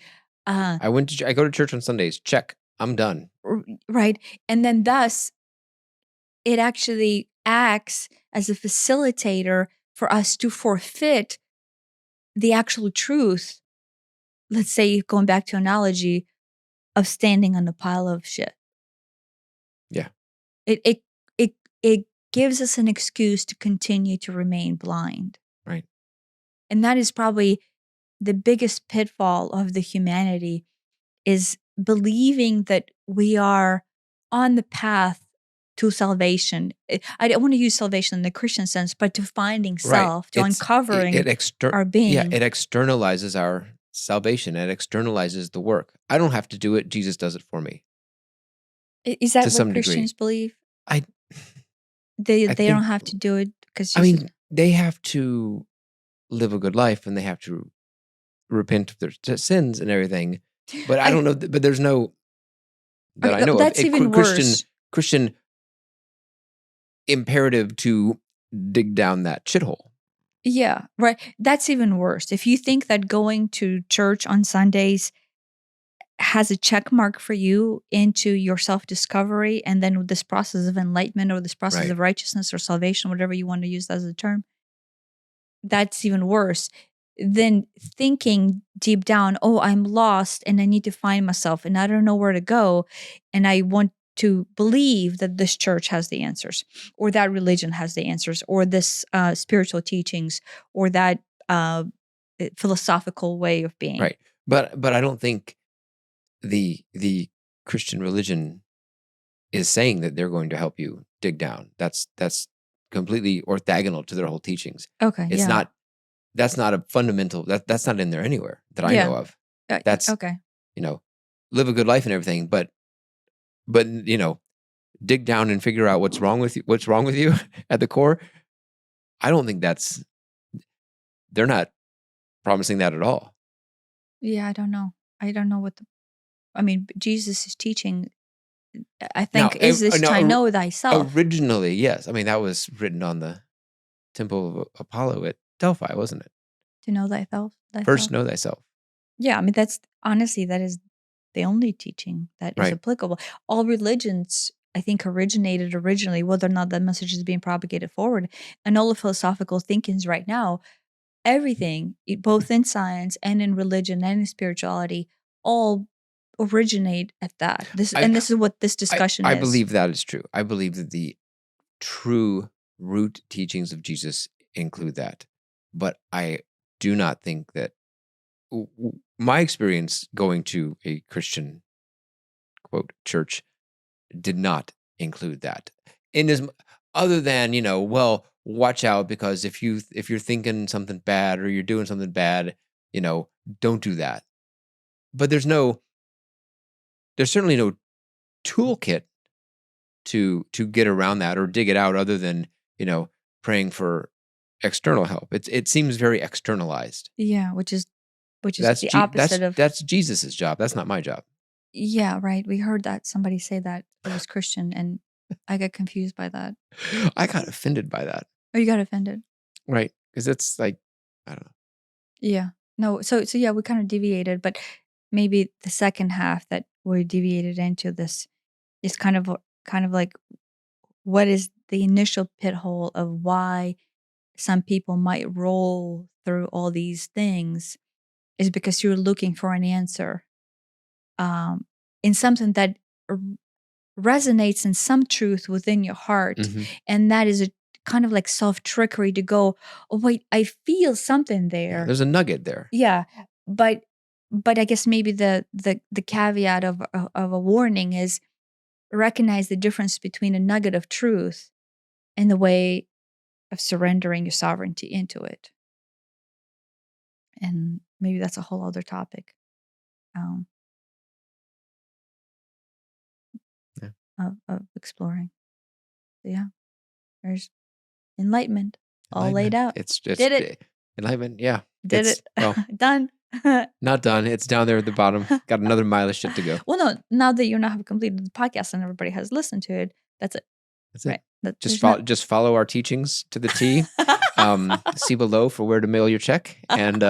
I go to church on Sundays. Check. I'm done. Right. And then thus, it actually acts as a facilitator for us to forfeit the actual truth. Let's say, going back to analogy of standing on a pile of shit. Yeah. It gives us an excuse to continue to remain blind. Right. And that is probably the biggest pitfall of the humanity, is believing that we are on the path to salvation. I don't want to use salvation in the Christian sense, but to finding self, to uncovering our being. Yeah, it externalizes our salvation. It externalizes the work. I don't have to do it. Jesus does it for me. Is that what Christians believe? They don't have to do it because they have to live a good life and they have to repent of their sins and everything. But I don't know. But there's no that I know that's of even worse. Christian imperative to dig down that shithole. Yeah, right. That's even worse. If you think that going to church on Sundays has a check mark for you into your self-discovery, and then this process of enlightenment or this process of righteousness or salvation, whatever you want to use as a term, that's even worse than thinking deep down, oh, I'm lost and I need to find myself and I don't know where to go, and I want to believe that this church has the answers, or that religion has the answers, or this spiritual teachings, or that philosophical way of being. Right. But I don't think the Christian religion is saying that they're going to help you dig down. That's completely orthogonal to their whole teachings. Okay. It's not. That's not a fundamental. That's not in there anywhere that I know of. That's okay. Live a good life and everything, but dig down and figure out what's wrong with you. What's wrong with you at the core? I don't think they're not promising that at all. Yeah, I don't know. I don't know Jesus is teaching I Now, think, is this now to know thyself, originally, yes. I mean, that was written on the Temple of Apollo at Delphi, wasn't it? to know thyself, First, know thyself. Yeah, I mean, that's honestly, that is the only teaching that is Right. applicable. All religions, I think, originated originally, whether or not that message is being propagated forward, and all the philosophical thinkings right now, everything, both in science and in religion and in spirituality, all originate at that. This is what this discussion I is. believe that is true. I believe that the true root teachings of Jesus include that. But I do not think that my experience going to a Christian quote church did not include that. In as other than, well, watch out, because if you're thinking something bad or you're doing something bad, don't do that. But there's certainly no toolkit to get around that or dig it out, other than, praying for external help. It seems very externalized. Yeah, which is the opposite of. That's Jesus's job. That's not my job. Yeah, right. We heard that somebody say that it was Christian, and I got confused by that. I got offended by that. Oh, you got offended. Right. Because it's like, I don't know. Yeah. No, so yeah, we kind of deviated, but maybe the second half that we deviated into this is kind of like, what is the initial pit hole of why some people might roll through all these things, is because you're looking for an answer in something that r- resonates in some truth within your heart, Mhm. and that is a kind of like self trickery to go, oh wait, I feel something Yeah, there. there's a nugget there. Yeah, but I guess maybe the caveat of a warning is, recognize the difference between a nugget of truth and the way of surrendering your sovereignty into it. And maybe that's a whole other topic um, Yeah. of exploring. So yeah, there's enlightenment all laid Enlightenment. out. It's Did it. enlightenment. Yeah. Did It's, it. well, Done. not done. It's down there at the bottom. Got another mile of shit to go. Well, no, now that you now have completed the podcast and everybody has listened to it, that's it. That's it. Right. Just follow our teachings to the T. See below for where to mail your check, and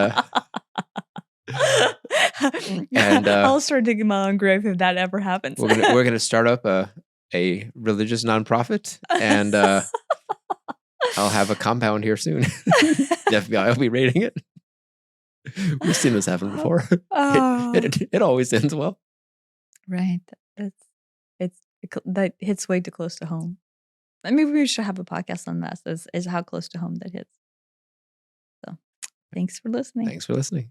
I'll start digging my own grave if that ever happens. we're gonna start up a religious nonprofit, and I'll have a compound here soon. The FBI will be raiding it. We've seen this happen before. It always ends well. Right. That hits way too close to home. Maybe we should have a podcast on that. Is how close to home that hits. So, thanks for listening. Thanks for listening.